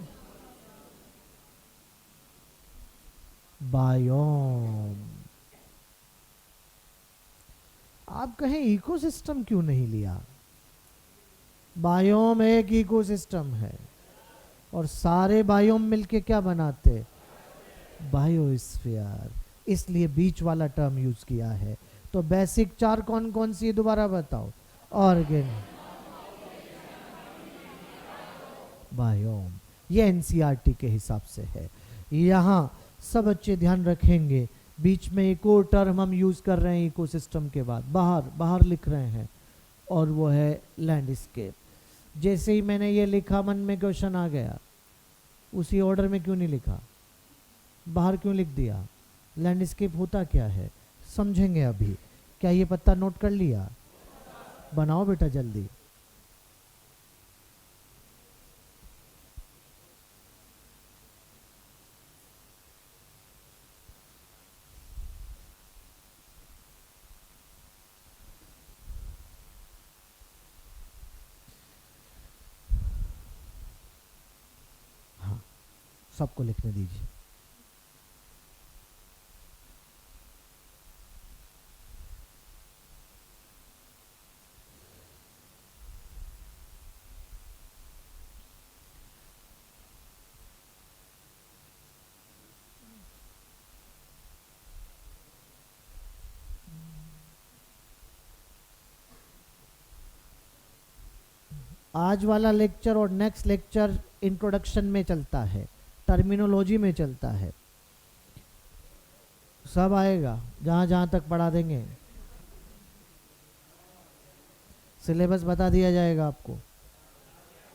biome. आप कहें इकोसिस्टम क्यों नहीं लिया? बायोम एक इकोसिस्टम है और सारे बायोम मिलके क्या बनाते? बायोस्फीयर। इसलिए बीच वाला टर्म यूज किया है। तो बेसिक 4 कौन कौन सी, दोबारा बताओ? Organ, biome. ये एनसीईआरटी के हिसाब से है। यहाँ सब बच्चे ध्यान रखेंगे, बीच में एक और टर्म हम यूज कर रहे हैं इकोसिस्टम के बाद, बाहर बाहर लिख रहे हैं, और वो है लैंडस्केप। जैसे ही मैंने ये लिखा मन में क्वेश्चन आ गया, उसी ऑर्डर में क्यों नहीं लिखा? बाहर क्यों लिख दिया? लैंडस्केप होता क्या है समझेंगे अभी। क्या ये पत्ता नोट कर लिया? बनाओ बेटा जल्दी। हाँ, सबको लिखने दीजिए। आज वाला लेक्चर और नेक्स्ट लेक्चर इंट्रोडक्शन में चलता है, टर्मिनोलॉजी में चलता है, सब आएगा जहाँ जहाँ तक पढ़ा देंगे। सिलेबस बता दिया जाएगा आपको,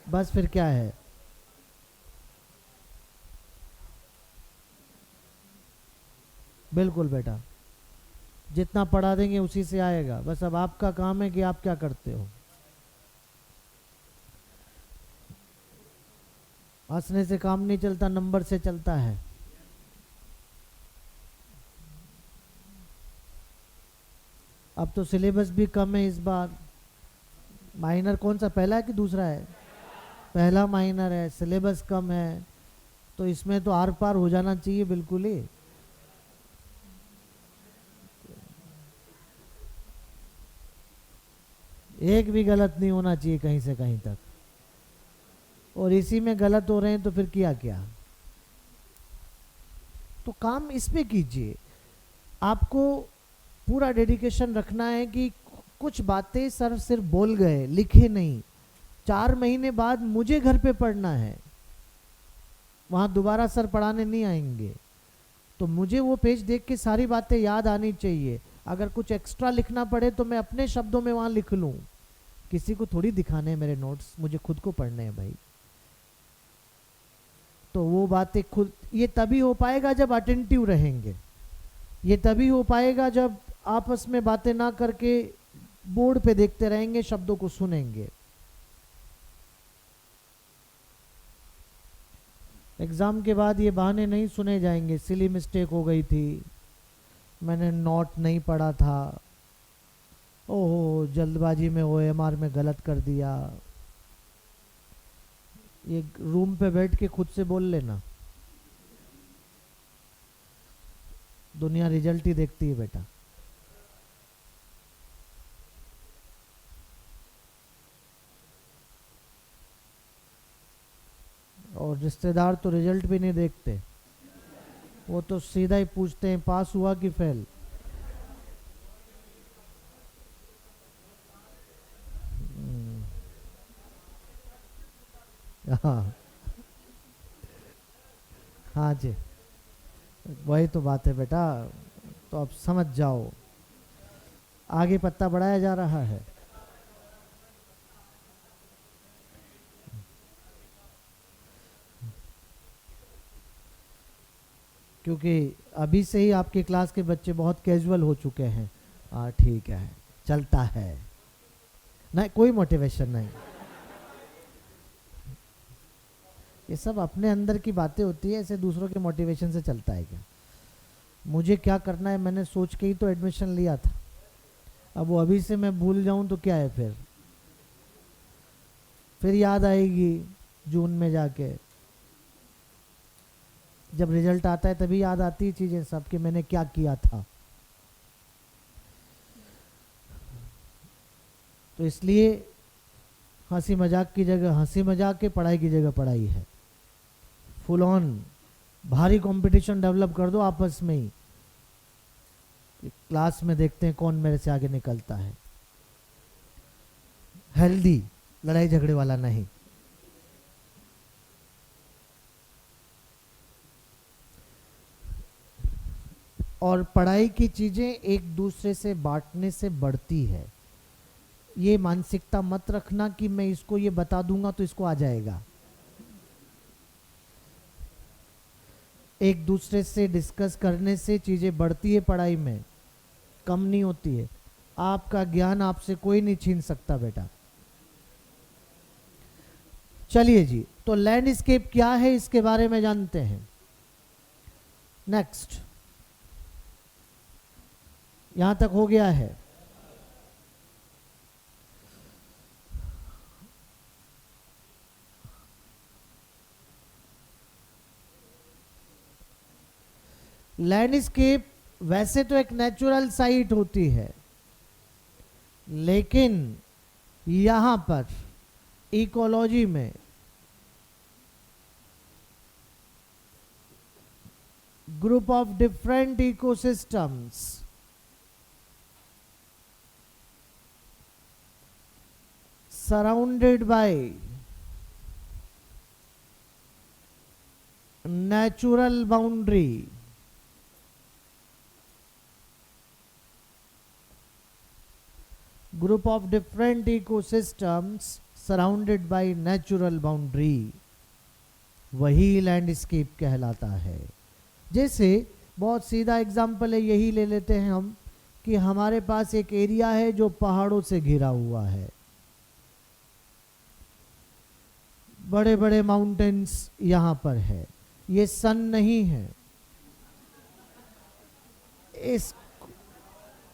बस फिर क्या है। बिल्कुल बेटा, जितना पढ़ा देंगे उसी से आएगा, बस अब आपका काम है कि आप क्या करते हो। हंसने से काम नहीं चलता, नंबर से चलता है। अब तो सिलेबस भी कम है इस बार। माइनर कौन सा, पहला है कि दूसरा है? पहला माइनर है, सिलेबस कम है, तो इसमें तो आर पार हो जाना चाहिए बिल्कुल ही। एक भी गलत नहीं होना चाहिए कहीं से कहीं तक, और इसी में गलत हो रहे हैं तो फिर किया क्या? तो काम इस पे कीजिए। आपको पूरा डेडिकेशन रखना है कि कुछ बातें सर सिर्फ बोल गए, लिखे नहीं। 4 महीने बाद मुझे घर पे पढ़ना है, वहां दोबारा सर पढ़ाने नहीं आएंगे। तो मुझे वो पेज देख के सारी बातें याद आनी चाहिए। अगर कुछ एक्स्ट्रा लिखना पड़े तो मैं अपने शब्दों में वहां लिख लूं, किसी को थोड़ी दिखाने हैं मेरे नोट्स, मुझे खुद को पढ़ने हैं भाई। तो वो बातें खुद, ये तभी हो पाएगा जब अटेंटिव रहेंगे, ये तभी हो पाएगा जब आपस में बातें ना करके बोर्ड पे देखते रहेंगे, शब्दों को सुनेंगे। एग्जाम के बाद ये बहाने नहीं सुने जाएंगे, सिली मिस्टेक हो गई थी, मैंने नोट नहीं पढ़ा था, ओहो जल्दबाजी में ओएमआर में गलत कर दिया। ये रूम पे बैठ के खुद से बोल लेना, दुनिया रिजल्ट ही देखती है बेटा। और रिश्तेदार तो रिजल्ट भी नहीं देखते, वो तो सीधा ही पूछते हैं पास हुआ कि फेल। हाँ हाँ जी, वही तो बात है बेटा। तो अब समझ जाओ, आगे पत्ता बढ़ाया जा रहा है। क्योंकि अभी से ही आपके क्लास के बच्चे बहुत कैजुअल हो चुके हैं। ठीक है, चलता है, नहीं कोई मोटिवेशन नहीं। ये सब अपने अंदर की बातें होती है, ऐसे दूसरों के मोटिवेशन से चलता है क्या? मुझे क्या करना है मैंने सोच के ही तो एडमिशन लिया था। अब वो अभी से मैं भूल जाऊं तो क्या है, फिर याद आएगी जून में जाके, जब रिजल्ट आता है तभी याद आती है चीजें सब कि मैंने क्या किया था। तो इसलिए हंसी मजाक की जगह हंसी मजाक है, पढ़ाई की जगह पढ़ाई है। फुल ऑन भारी कंपटीशन डेवलप कर दो आपस में ही, क्लास में देखते हैं कौन मेरे से आगे निकलता है। हेल्दी, लड़ाई झगड़े वाला नहीं। और पढ़ाई की चीजें एक दूसरे से बांटने से बढ़ती है। ये मानसिकता मत रखना कि मैं इसको ये बता दूंगा तो इसको आ जाएगा। एक दूसरे से डिस्कस करने से चीजें बढ़ती है, पढ़ाई में कम नहीं होती है। आपका ज्ञान आपसे कोई नहीं छीन सकता बेटा। चलिए जी, तो लैंडस्केप क्या है इसके बारे में जानते हैं। नेक्स्ट, यहां तक हो गया है। लैंडस्केप वैसे तो एक नेचुरल साइट होती है, लेकिन यहां पर इकोलॉजी में group of different ecosystems surrounded by natural boundary, group of different ecosystems surrounded by natural boundary, वही लैंडस्केप कहलाता है। जैसे बहुत सीधा एग्जाम्पल है, यही ले लेते हैं हम कि हमारे पास एक एरिया है जो पहाड़ों से घिरा हुआ है, बड़े बड़े माउंटेन्स यहाँ पर है। ये सन नहीं है,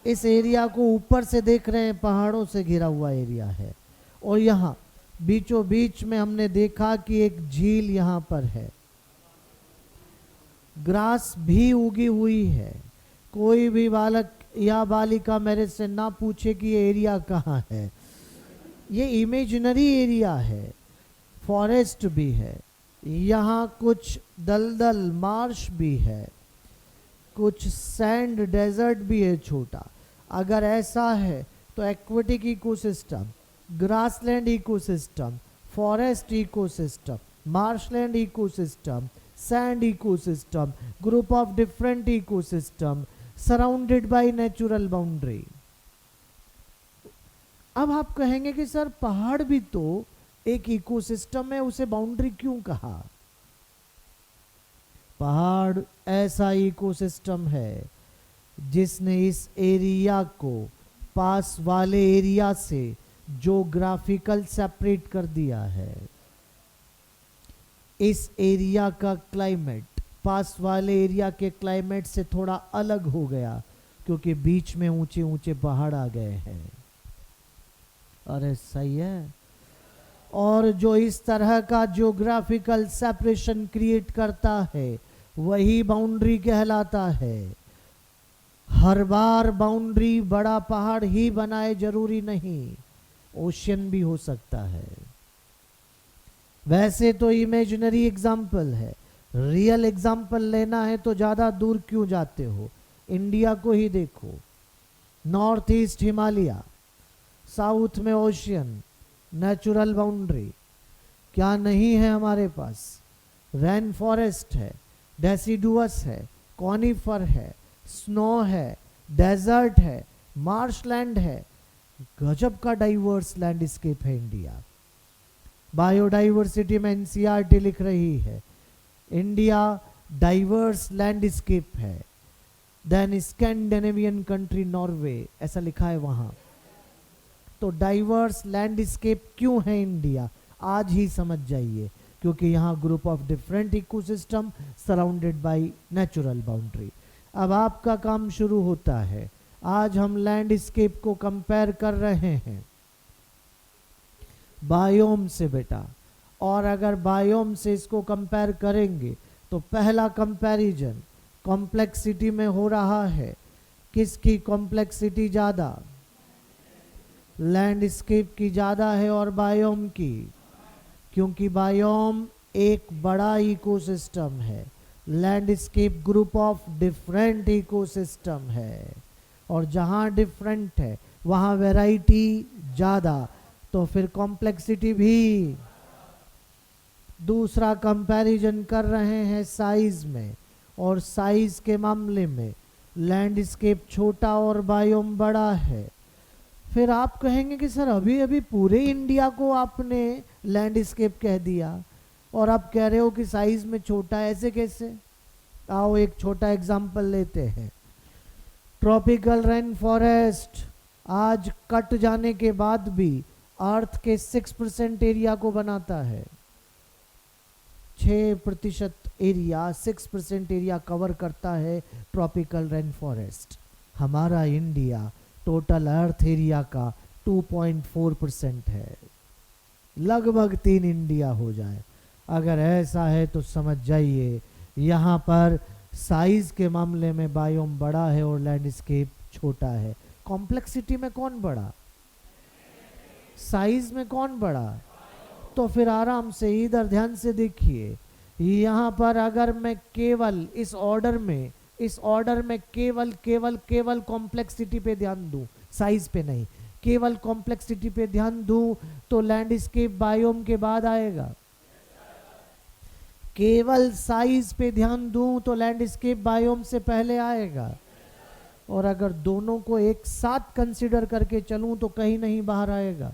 इस एरिया को ऊपर से देख रहे हैं, पहाड़ों से घिरा हुआ एरिया है। और यहाँ बीचों बीच में हमने देखा कि एक झील यहाँ पर है, ग्रास भी उगी हुई है। कोई भी बालक या बालिका मेरे से ना पूछे कि ये एरिया कहाँ है, ये इमेजिनरी एरिया है। फॉरेस्ट भी है, यहाँ कुछ दलदल मार्श भी है, कुछ सैंड डेजर्ट भी है छोटा। अगर ऐसा है तो aquatic ecosystem, grassland ecosystem, forest ecosystem, marshland ecosystem, sand ecosystem, group of different ecosystem surrounded by natural boundary. अब आप कहेंगे कि सर पहाड़ भी तो एक इकोसिस्टम है, उसे बाउंड्री क्यों कहा? पहाड़ ऐसा इकोसिस्टम है जिसने इस एरिया को पास वाले एरिया से ज्योग्राफिकल सेपरेट कर दिया है। इस एरिया का क्लाइमेट पास वाले एरिया के क्लाइमेट से थोड़ा अलग हो गया क्योंकि बीच में ऊंचे ऊंचे पहाड़ आ गए हैं। अरे सही है। और जो इस तरह का ज्योग्राफिकल सेपरेशन क्रिएट करता है वही बाउंड्री कहलाता है। हर बार बाउंड्री बड़ा पहाड़ ही बनाए जरूरी नहीं, ओशियन भी हो सकता है। वैसे तो इमेजिनरी एग्जाम्पल है, रियल एग्जाम्पल लेना है तो ज्यादा दूर क्यों जाते हो? इंडिया को ही देखो, नॉर्थ ईस्ट हिमालय, साउथ में ओशियन, नेचुरल बाउंड्री क्या नहीं है हमारे पास? रेन फॉरेस्ट है, डेसिडुअस है, कॉनिफर है, स्नो है, डेजर्ट है, मार्शलैंड है। गजब का डाइवर्स लैंडस्केप है इंडिया। बायोडाइवर्सिटी में एनसीईआरटी लिख रही है इंडिया डाइवर्स लैंडस्केप है देन स्कैंडिनेवियन कंट्री नॉर्वे, ऐसा लिखा है वहां। तो डाइवर्स लैंडस्केप क्यों है इंडिया? आज ही समझ जाइए, क्योंकि यहाँ group of different ecosystem surrounded by natural boundary. अब आपका काम शुरू होता है। आज हम लैंडस्केप को कंपेयर कर रहे हैं बायोम से बेटा, और अगर बायोम से इसको कंपेयर करेंगे तो पहला कंपैरिजन कॉम्प्लेक्सिटी में हो रहा है। किसकी कॉम्प्लेक्सिटी ज़्यादा? लैंडस्केप की ज़्यादा है और बायोम की, क्योंकि बायोम एक बड़ा इकोसिस्टम है, landscape group of different ecosystem है, और जहाँ डिफरेंट है वहाँ वैरायटी ज़्यादा, तो फिर कॉम्प्लेक्सिटी भी। दूसरा कंपैरिजन कर रहे हैं साइज में, और साइज के मामले में लैंडस्केप छोटा और बायोम बड़ा है। फिर आप कहेंगे कि सर अभी अभी पूरे इंडिया को आपने लैंडस्केप कह दिया और आप कह रहे हो कि साइज में छोटा है, ऐसे कैसे? आओ एक छोटा एग्जांपल लेते हैं। ट्रॉपिकल रेन फॉरेस्ट आज कट जाने के बाद भी अर्थ के 6% एरिया को बनाता है। 6% एरिया, 6% एरिया कवर करता है ट्रॉपिकल रेन फॉरेस्ट। हमारा इंडिया टोटल अर्थ एरिया का 2.4% है, लगभग 3 इंडिया हो जाए। अगर ऐसा है तो समझ जाइए यहाँ पर साइज के मामले में बायोम बड़ा है और लैंडस्केप छोटा है। कॉम्प्लेक्सिटी में कौन बड़ा? साइज में कौन बड़ा? तो फिर आराम से इधर ध्यान से देखिए, यहाँ पर अगर मैं केवल इस ऑर्डर में केवल कॉम्प्लेक्सिटी पे ध्यान दूं, साइज पे नहीं, केवल कॉम्प्लेक्सिटी पे ध्यान दूं तो लैंडस्केप बायोम के बाद आएगा। केवल साइज पे ध्यान दूं तो लैंडस्केप बायोम से पहले आएगा। और अगर दोनों को एक साथ कंसीडर करके चलूं तो कहीं नहीं बाहर आएगा।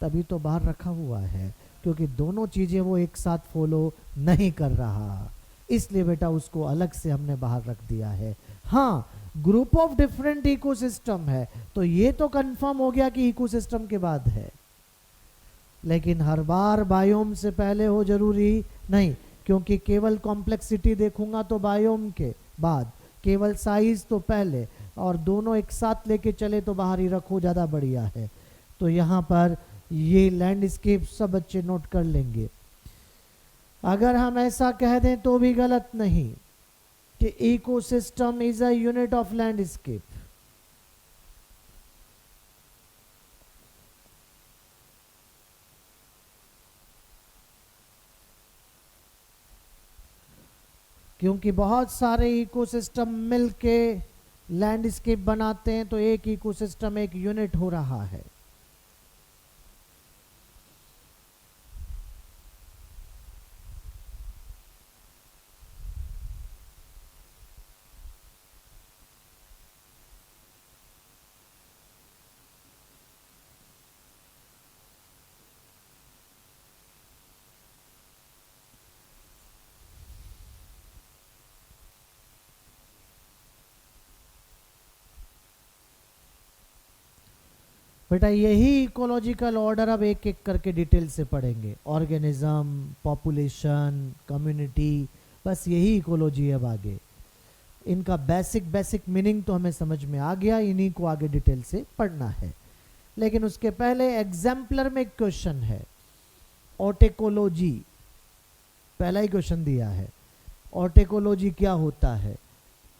तभी तो बाहर रखा हुआ है, क्योंकि दोनों चीजें वो एक साथ फॉलो नहीं कर रहा, इसलिए बेटा उसको अलग से हमने बाहर रख दिया है। हाँ, ग्रुप ऑफ डिफरेंट इकोसिस्टम है तो ये तो कंफर्म हो गया कि इकोसिस्टम के बाद है, लेकिन हर बार बायोम से पहले हो जरूरी नहीं, क्योंकि केवल कॉम्प्लेक्सिटी देखूंगा तो बायोम के बाद, केवल साइज तो पहले, और दोनों एक साथ लेके चले तो बाहर ही रखो, ज़्यादा बढ़िया है। तो यहाँ पर ये लैंडस्केप सब बच्चे नोट कर लेंगे। अगर हम ऐसा कह दें तो भी गलत नहीं कि ecosystem is a unit of landscape. क्योंकि बहुत सारे इकोसिस्टम मिलके लैंडस्केप बनाते हैं, तो एक इकोसिस्टम एक यूनिट हो रहा है। बेटा यही इकोलॉजिकल ऑर्डर अब एक एक करके डिटेल से पढ़ेंगे। ऑर्गेनिज्म, पॉपुलेशन, कम्युनिटी, बस यही इकोलॉजी है। अब आगे इनका बेसिक मीनिंग तो हमें समझ में आ गया, इन्हीं को आगे डिटेल से पढ़ना है। लेकिन उसके पहले एग्जाम्पलर में एक क्वेश्चन है, ऑटेकोलॉजी, पहला ही क्वेश्चन दिया है। ऑटेकोलॉजी क्या होता है?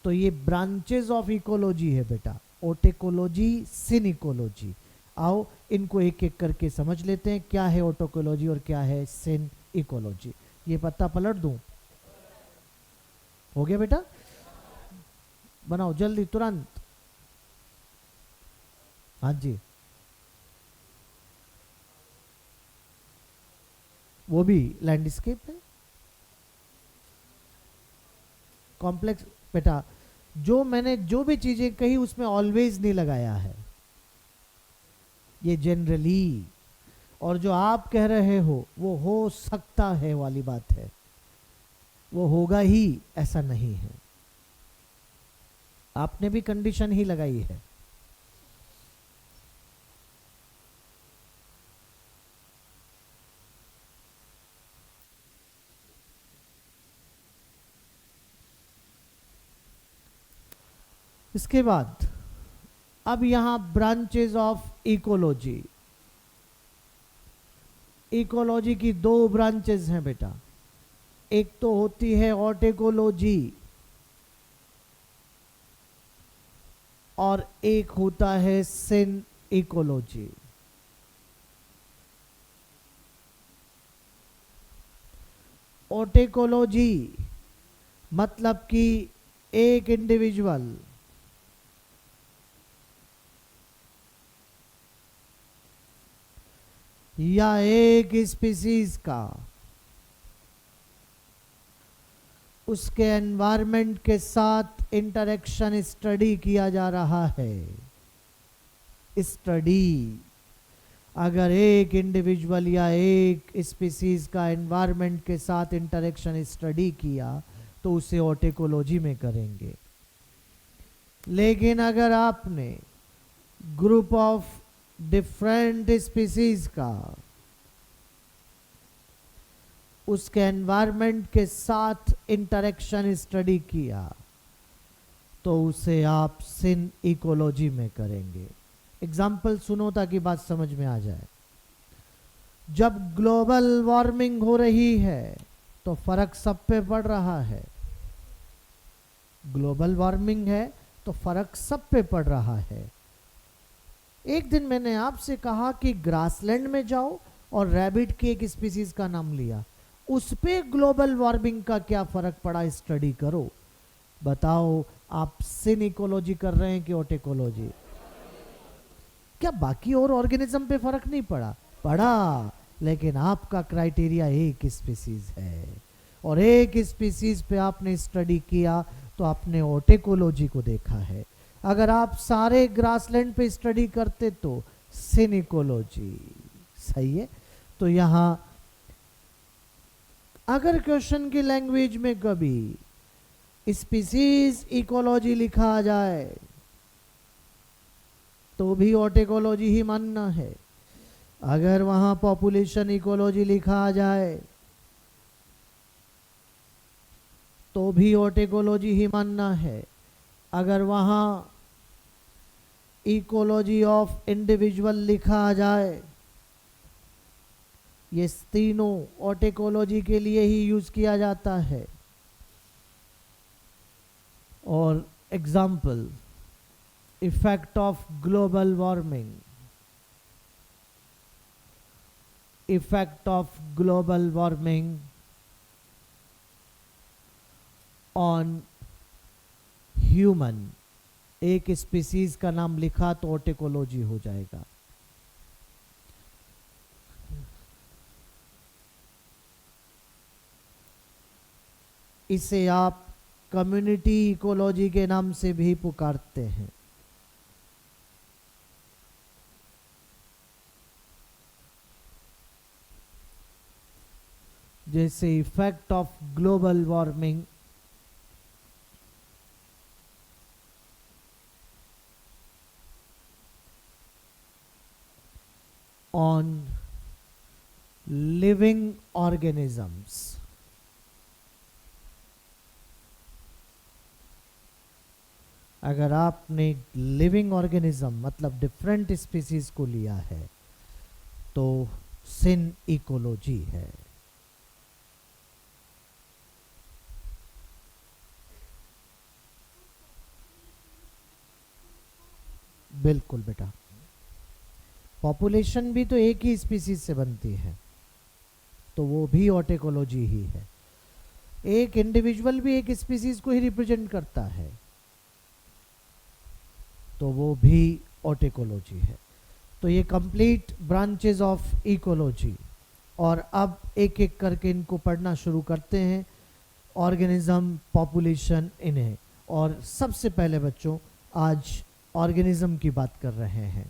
तो ये ब्रांचेस ऑफ इकोलॉजी है बेटा, ऑटेकोलॉजी, सिनिकोलॉजी। आओ इनको एक एक करके समझ लेते हैं, क्या है ऑटोकोलॉजी और क्या है सिन इकोलॉजी। ये पत्ता पलट दूं? हो गया बेटा? बनाओ जल्दी, तुरंत। हाँ जी, वो भी लैंडस्केप है, कॉम्प्लेक्स। बेटा जो मैंने जो भी चीजें कही उसमें ऑलवेज नहीं लगाया है, ये जनरली। और जो आप कह रहे हो वो हो सकता है वाली बात है, वो होगा ही ऐसा नहीं है। आपने भी कंडीशन ही लगाई है। इसके बाद अब यहां ब्रांचेस ऑफ इकोलॉजी। इकोलॉजी की दो ब्रांचेस हैं बेटा, एक तो होती है ऑटेकोलॉजी और एक होता है सिन इकोलॉजी। ऑटेकोलॉजी मतलब कि एक इंडिविजुअल या एक स्पीसीज का उसके एनवायरनमेंट के साथ इंटरेक्शन स्टडी किया जा रहा है। स्टडी, अगर एक इंडिविजुअल या एक स्पीसीज का एनवायरनमेंट के साथ इंटरेक्शन स्टडी किया तो उसे ऑटेकोलॉजी में करेंगे। लेकिन अगर आपने ग्रुप ऑफ डिफरेंट स्पीसीज का उसके एनवायरनमेंट के साथ इंटरेक्शन स्टडी किया तो उसे आप सिन इकोलॉजी में करेंगे। एग्जाम्पल सुनो ताकि बात समझ में आ जाए। जब ग्लोबल वार्मिंग हो रही है तो फर्क सब पे पड़ रहा है। ग्लोबल वार्मिंग है तो फर्क सब पे पड़ रहा है। एक दिन मैंने आपसे कहा कि ग्रासलैंड में जाओ और रैबिट की एक स्पीसीज का नाम लिया, उस पे ग्लोबल वार्मिंग का क्या फर्क पड़ा, स्टडी करो। बताओ आप सिन इकोलॉजी कर रहे हैं कि ऑटेकोलॉजी? क्या बाकी और ऑर्गेनिज्म पे फर्क नहीं पड़ा? पड़ा, लेकिन आपका क्राइटेरिया एक स्पीसीज है और एक स्पीसीज पे आपने स्टडी किया तो आपने ऑटेकोलॉजी को देखा है। अगर आप सारे ग्रासलैंड पे स्टडी करते तो सिन इकोलॉजी। सही है। तो यहां अगर क्वेश्चन की लैंग्वेज में कभी स्पीसीज इकोलॉजी लिखा जाए तो भी ऑटेकोलॉजी ही मानना है। अगर वहां पॉपुलेशन इकोलॉजी लिखा जाए तो भी ऑटेकोलॉजी ही मानना है। अगर वहां इकोलॉजी ऑफ इंडिविजुअल लिखा जाए, ये तीनों ऑटेकोलॉजी के लिए ही यूज किया जाता है। और example, effect of global warming, effect of global warming on human, एक स्पीसीज का नाम लिखा तो ऑटेकोलॉजी हो जाएगा। इसे आप कम्युनिटी इकोलॉजी के नाम से भी पुकारते हैं। जैसे effect of global warming on living organisms. अगर आपने लिविंग ऑर्गेनिज्म मतलब डिफरेंट स्पीसीज को लिया है तो सिन इकोलॉजी है। बिल्कुल बेटा, पॉपुलेशन भी तो एक ही स्पीसीज से बनती है तो वो भी ऑटेकोलॉजी ही है। एक इंडिविजुअल भी एक स्पीसीज को ही रिप्रेजेंट करता है तो वो भी ऑटेकोलॉजी है। तो ये कंप्लीट ब्रांचेस ऑफ इकोलॉजी। और अब एक एक करके इनको पढ़ना शुरू करते हैं, ऑर्गेनिज्म, पॉपुलेशन, इन्हें। और सबसे पहले बच्चों आज ऑर्गेनिज्म की बात कर रहे हैं।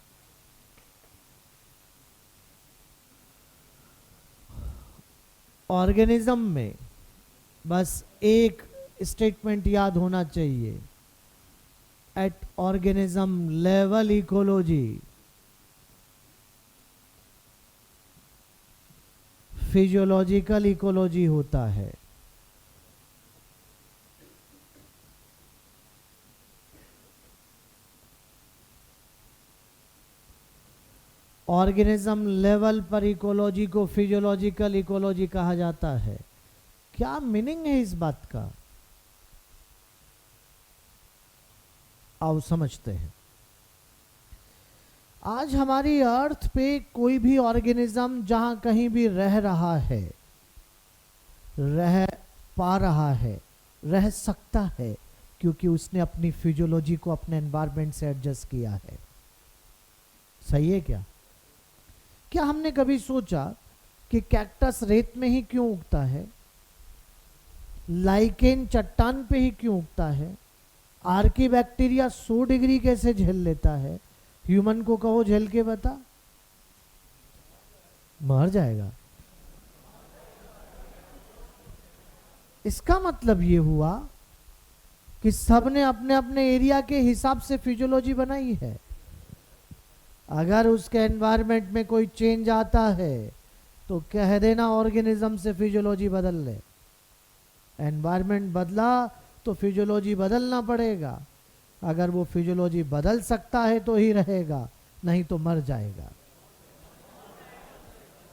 ऑर्गेनिज्म में बस एक स्टेटमेंट याद होना चाहिए, at organism level ecology physiological ecology होता है। ऑर्गेनिज्म लेवल पर इकोलॉजी को फिजियोलॉजिकल इकोलॉजी कहा जाता है। क्या मीनिंग है इस बात का, आओ समझते हैं। आज हमारी अर्थ पे कोई भी ऑर्गेनिज्म जहां कहीं भी रह रहा है, रह पा रहा है, रह सकता है, क्योंकि उसने अपनी फिजियोलॉजी को अपने एनवायरनमेंट से एडजस्ट किया है। सही है क्या? क्या हमने कभी सोचा कि कैक्टस रेत में ही क्यों उगता है, लाइकेन चट्टान पे ही क्यों उगता है, आर्की बैक्टीरिया 100 डिग्री कैसे झेल लेता है? ह्यूमन को कहो झेल के बता, मर जाएगा। इसका मतलब ये हुआ कि सबने अपने अपने एरिया के हिसाब से फिजियोलॉजी बनाई है। अगर उसके एनवायरनमेंट में कोई चेंज आता है तो कह देना ऑर्गेनिज्म से फिजियोलॉजी बदल ले। एनवायरनमेंट बदला तो फिजियोलॉजी बदलना पड़ेगा। अगर वो फिजियोलॉजी बदल सकता है तो ही रहेगा, नहीं तो मर जाएगा।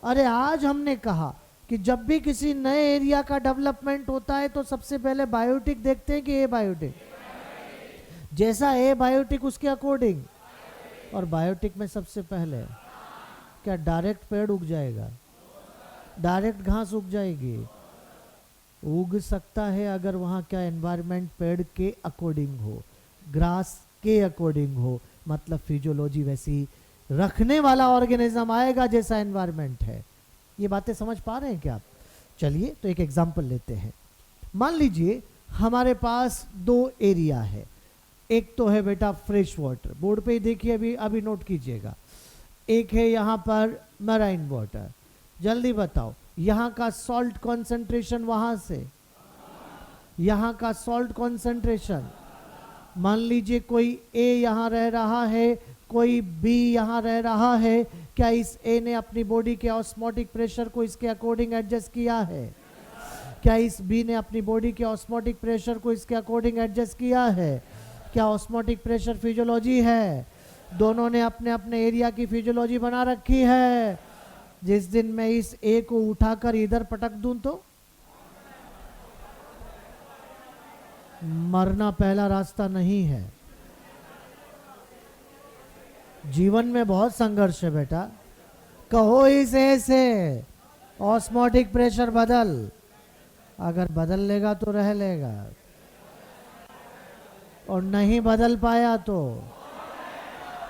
अरे आज हमने कहा कि जब भी किसी नए एरिया का डेवलपमेंट होता है तो सबसे पहले बायोटिक देखते हैं कि ए बायोटिक, जैसा ए बायोटिक उसके अकॉर्डिंग। और बायोटिक में सबसे पहले क्या डायरेक्ट पेड़ उग जाएगा, डायरेक्ट घास उग जाएगी? उग सकता है अगर वहाँ क्या एनवायरनमेंट पेड़ के अकॉर्डिंग हो, ग्रास के अकॉर्डिंग हो, मतलब फिजियोलॉजी वैसी रखने वाला ऑर्गेनिज्म आएगा जैसा एनवायरनमेंट है। ये बातें समझ पा रहे हैं क्या आप? चलिए तो एक एग्जांपल लेते हैं। मान लीजिए हमारे पास 2 एरिया है। एक तो है बेटा फ्रेश वाटर, बोर्ड पे ही देखिए, अभी नोट कीजिएगा। एक है यहाँ पर मराइन वाटर। जल्दी बताओ, यहाँ का सॉल्ट कॉन्सेंट्रेशन वहां से, यहाँ का सॉल्ट कॉन्सेंट्रेशन। मान लीजिए कोई ए यहाँ रह रहा है, कोई बी यहाँ रह रहा है। क्या इस ए ने अपनी बॉडी के ऑस्मोटिक प्रेशर को इसके अकॉर्डिंग एडजस्ट किया है? क्या इस बी ने अपनी बॉडी के ऑस्मोटिक प्रेशर को इसके अकॉर्डिंग एडजस्ट किया है? क्या ऑस्मोटिक प्रेशर फिजियोलॉजी है? दोनों ने अपने अपने एरिया की फिजियोलॉजी बना रखी है। जिस दिन मैं इस ए को उठाकर इधर पटक दूं तो मरना पहला रास्ता नहीं है। जीवन में बहुत संघर्ष है बेटा। कहो इस ए से ऑस्मोटिक प्रेशर बदल, अगर बदल लेगा तो रह लेगा, और नहीं बदल पाया तो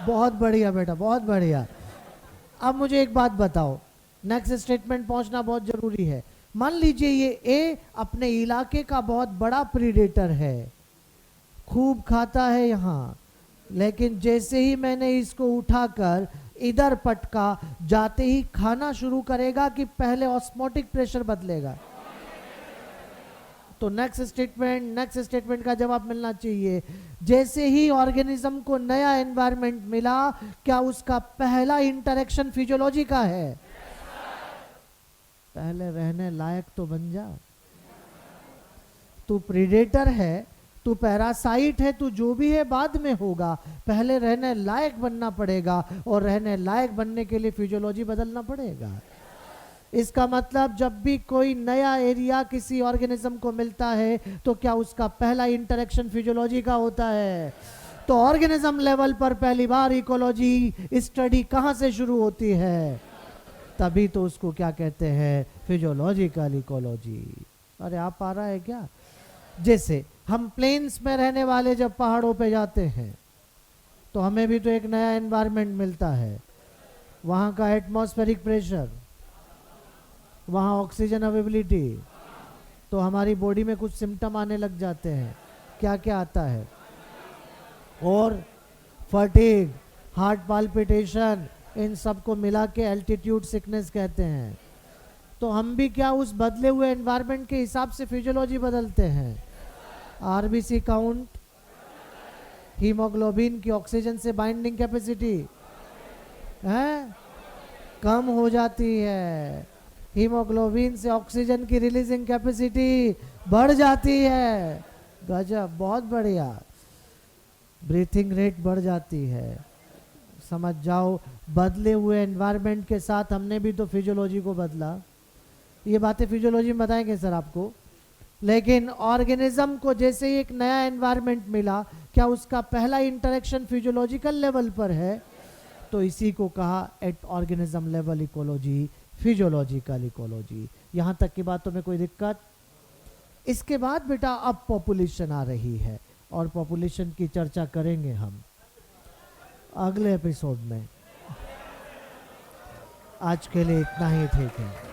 बहुत बढ़िया बेटा, बहुत बढ़िया। अब मुझे एक बात बताओ, नेक्स्ट स्टेटमेंट पहुंचना बहुत जरूरी है। मान लीजिए ये ए अपने इलाके का बहुत बड़ा प्रीडेटर है, खूब खाता है यहाँ, लेकिन जैसे ही मैंने इसको उठाकर इधर पटका, जाते ही खाना शुरू करेगा कि पहले ऑस्मोटिक प्रेशर बदलेगा? तो नेक्स्ट स्टेटमेंट का जवाब मिलना चाहिए, जैसे ही ऑर्गेनिज्म को नया एनवायरनमेंट मिला, क्या उसका पहला इंटरेक्शन फिजियोलॉजी का है? पहले रहने लायक तो बन जा। तू प्रीडेटर है, तू पैरासाइट है, तू जो भी है बाद में होगा, पहले रहने लायक बनना पड़ेगा, और रहने लायक बनने के लिए फिजियोलॉजी बदलना पड़ेगा। इसका मतलब जब भी कोई नया एरिया किसी ऑर्गेनिज्म को मिलता है, तो क्या उसका पहला इंटरेक्शन फिजियोलॉजी का होता है? तो ऑर्गेनिज्म लेवल पर पहली बार इकोलॉजी स्टडी कहां से शुरू होती है? तभी तो उसको क्या कहते हैं? Physiological ecology. अरे आप आ रहा है क्या? जैसे हम प्लेन्स में रहने वाले जब पहाड़ों पे जाते हैं, तो हमें भी तो एक नया एनवायरनमेंट मिलता है। वहाँ का एटमॉस्फेरिक प्रेशर, वहाँ ऑक्सीजन अवेलेबिलिटी, तो हमारी बॉडी में कुछ सिम्टम आने लग जाते हैं। क्या क्या आता है? और फटीग, हार्ट पाल्पिटेशन, इन सब को मिला के एल्टीट्यूड सिकनेस कहते हैं। तो हम भी क्या उस बदले हुए एनवायरनमेंट के हिसाब से फिजियोलॉजी बदलते हैं? आरबीसी काउंट, हीमोग्लोबिन की ऑक्सीजन से बाइंडिंग कैपेसिटी है कम हो जाती है, हीमोग्लोबिन से ऑक्सीजन की रिलीजिंग कैपेसिटी बढ़ जाती है। गजब, बहुत बढ़िया। ब्रीथिंग रेट बढ़ जाती है। समझ जाओ, बदले हुए एनवायरनमेंट के साथ हमने भी तो फिजियोलॉजी को बदला। ये बातें फिजियोलॉजी में बताएंगे सर आपको। लेकिन ऑर्गेनिज्म को जैसे ही एक नया एनवायरनमेंट मिला, क्या उसका पहला इंटरेक्शन फिजियोलॉजिकल लेवल पर है? तो इसी को कहा at organism level ecology, physiological ecology. यहाँ तक की बातों में कोई दिक्कत? इसके बाद बेटा अब पॉपुलेशन आ रही है, और पॉपुलेशन की चर्चा करेंगे हम अगले एपिसोड में। आज के लिए इतना ही ठीक है।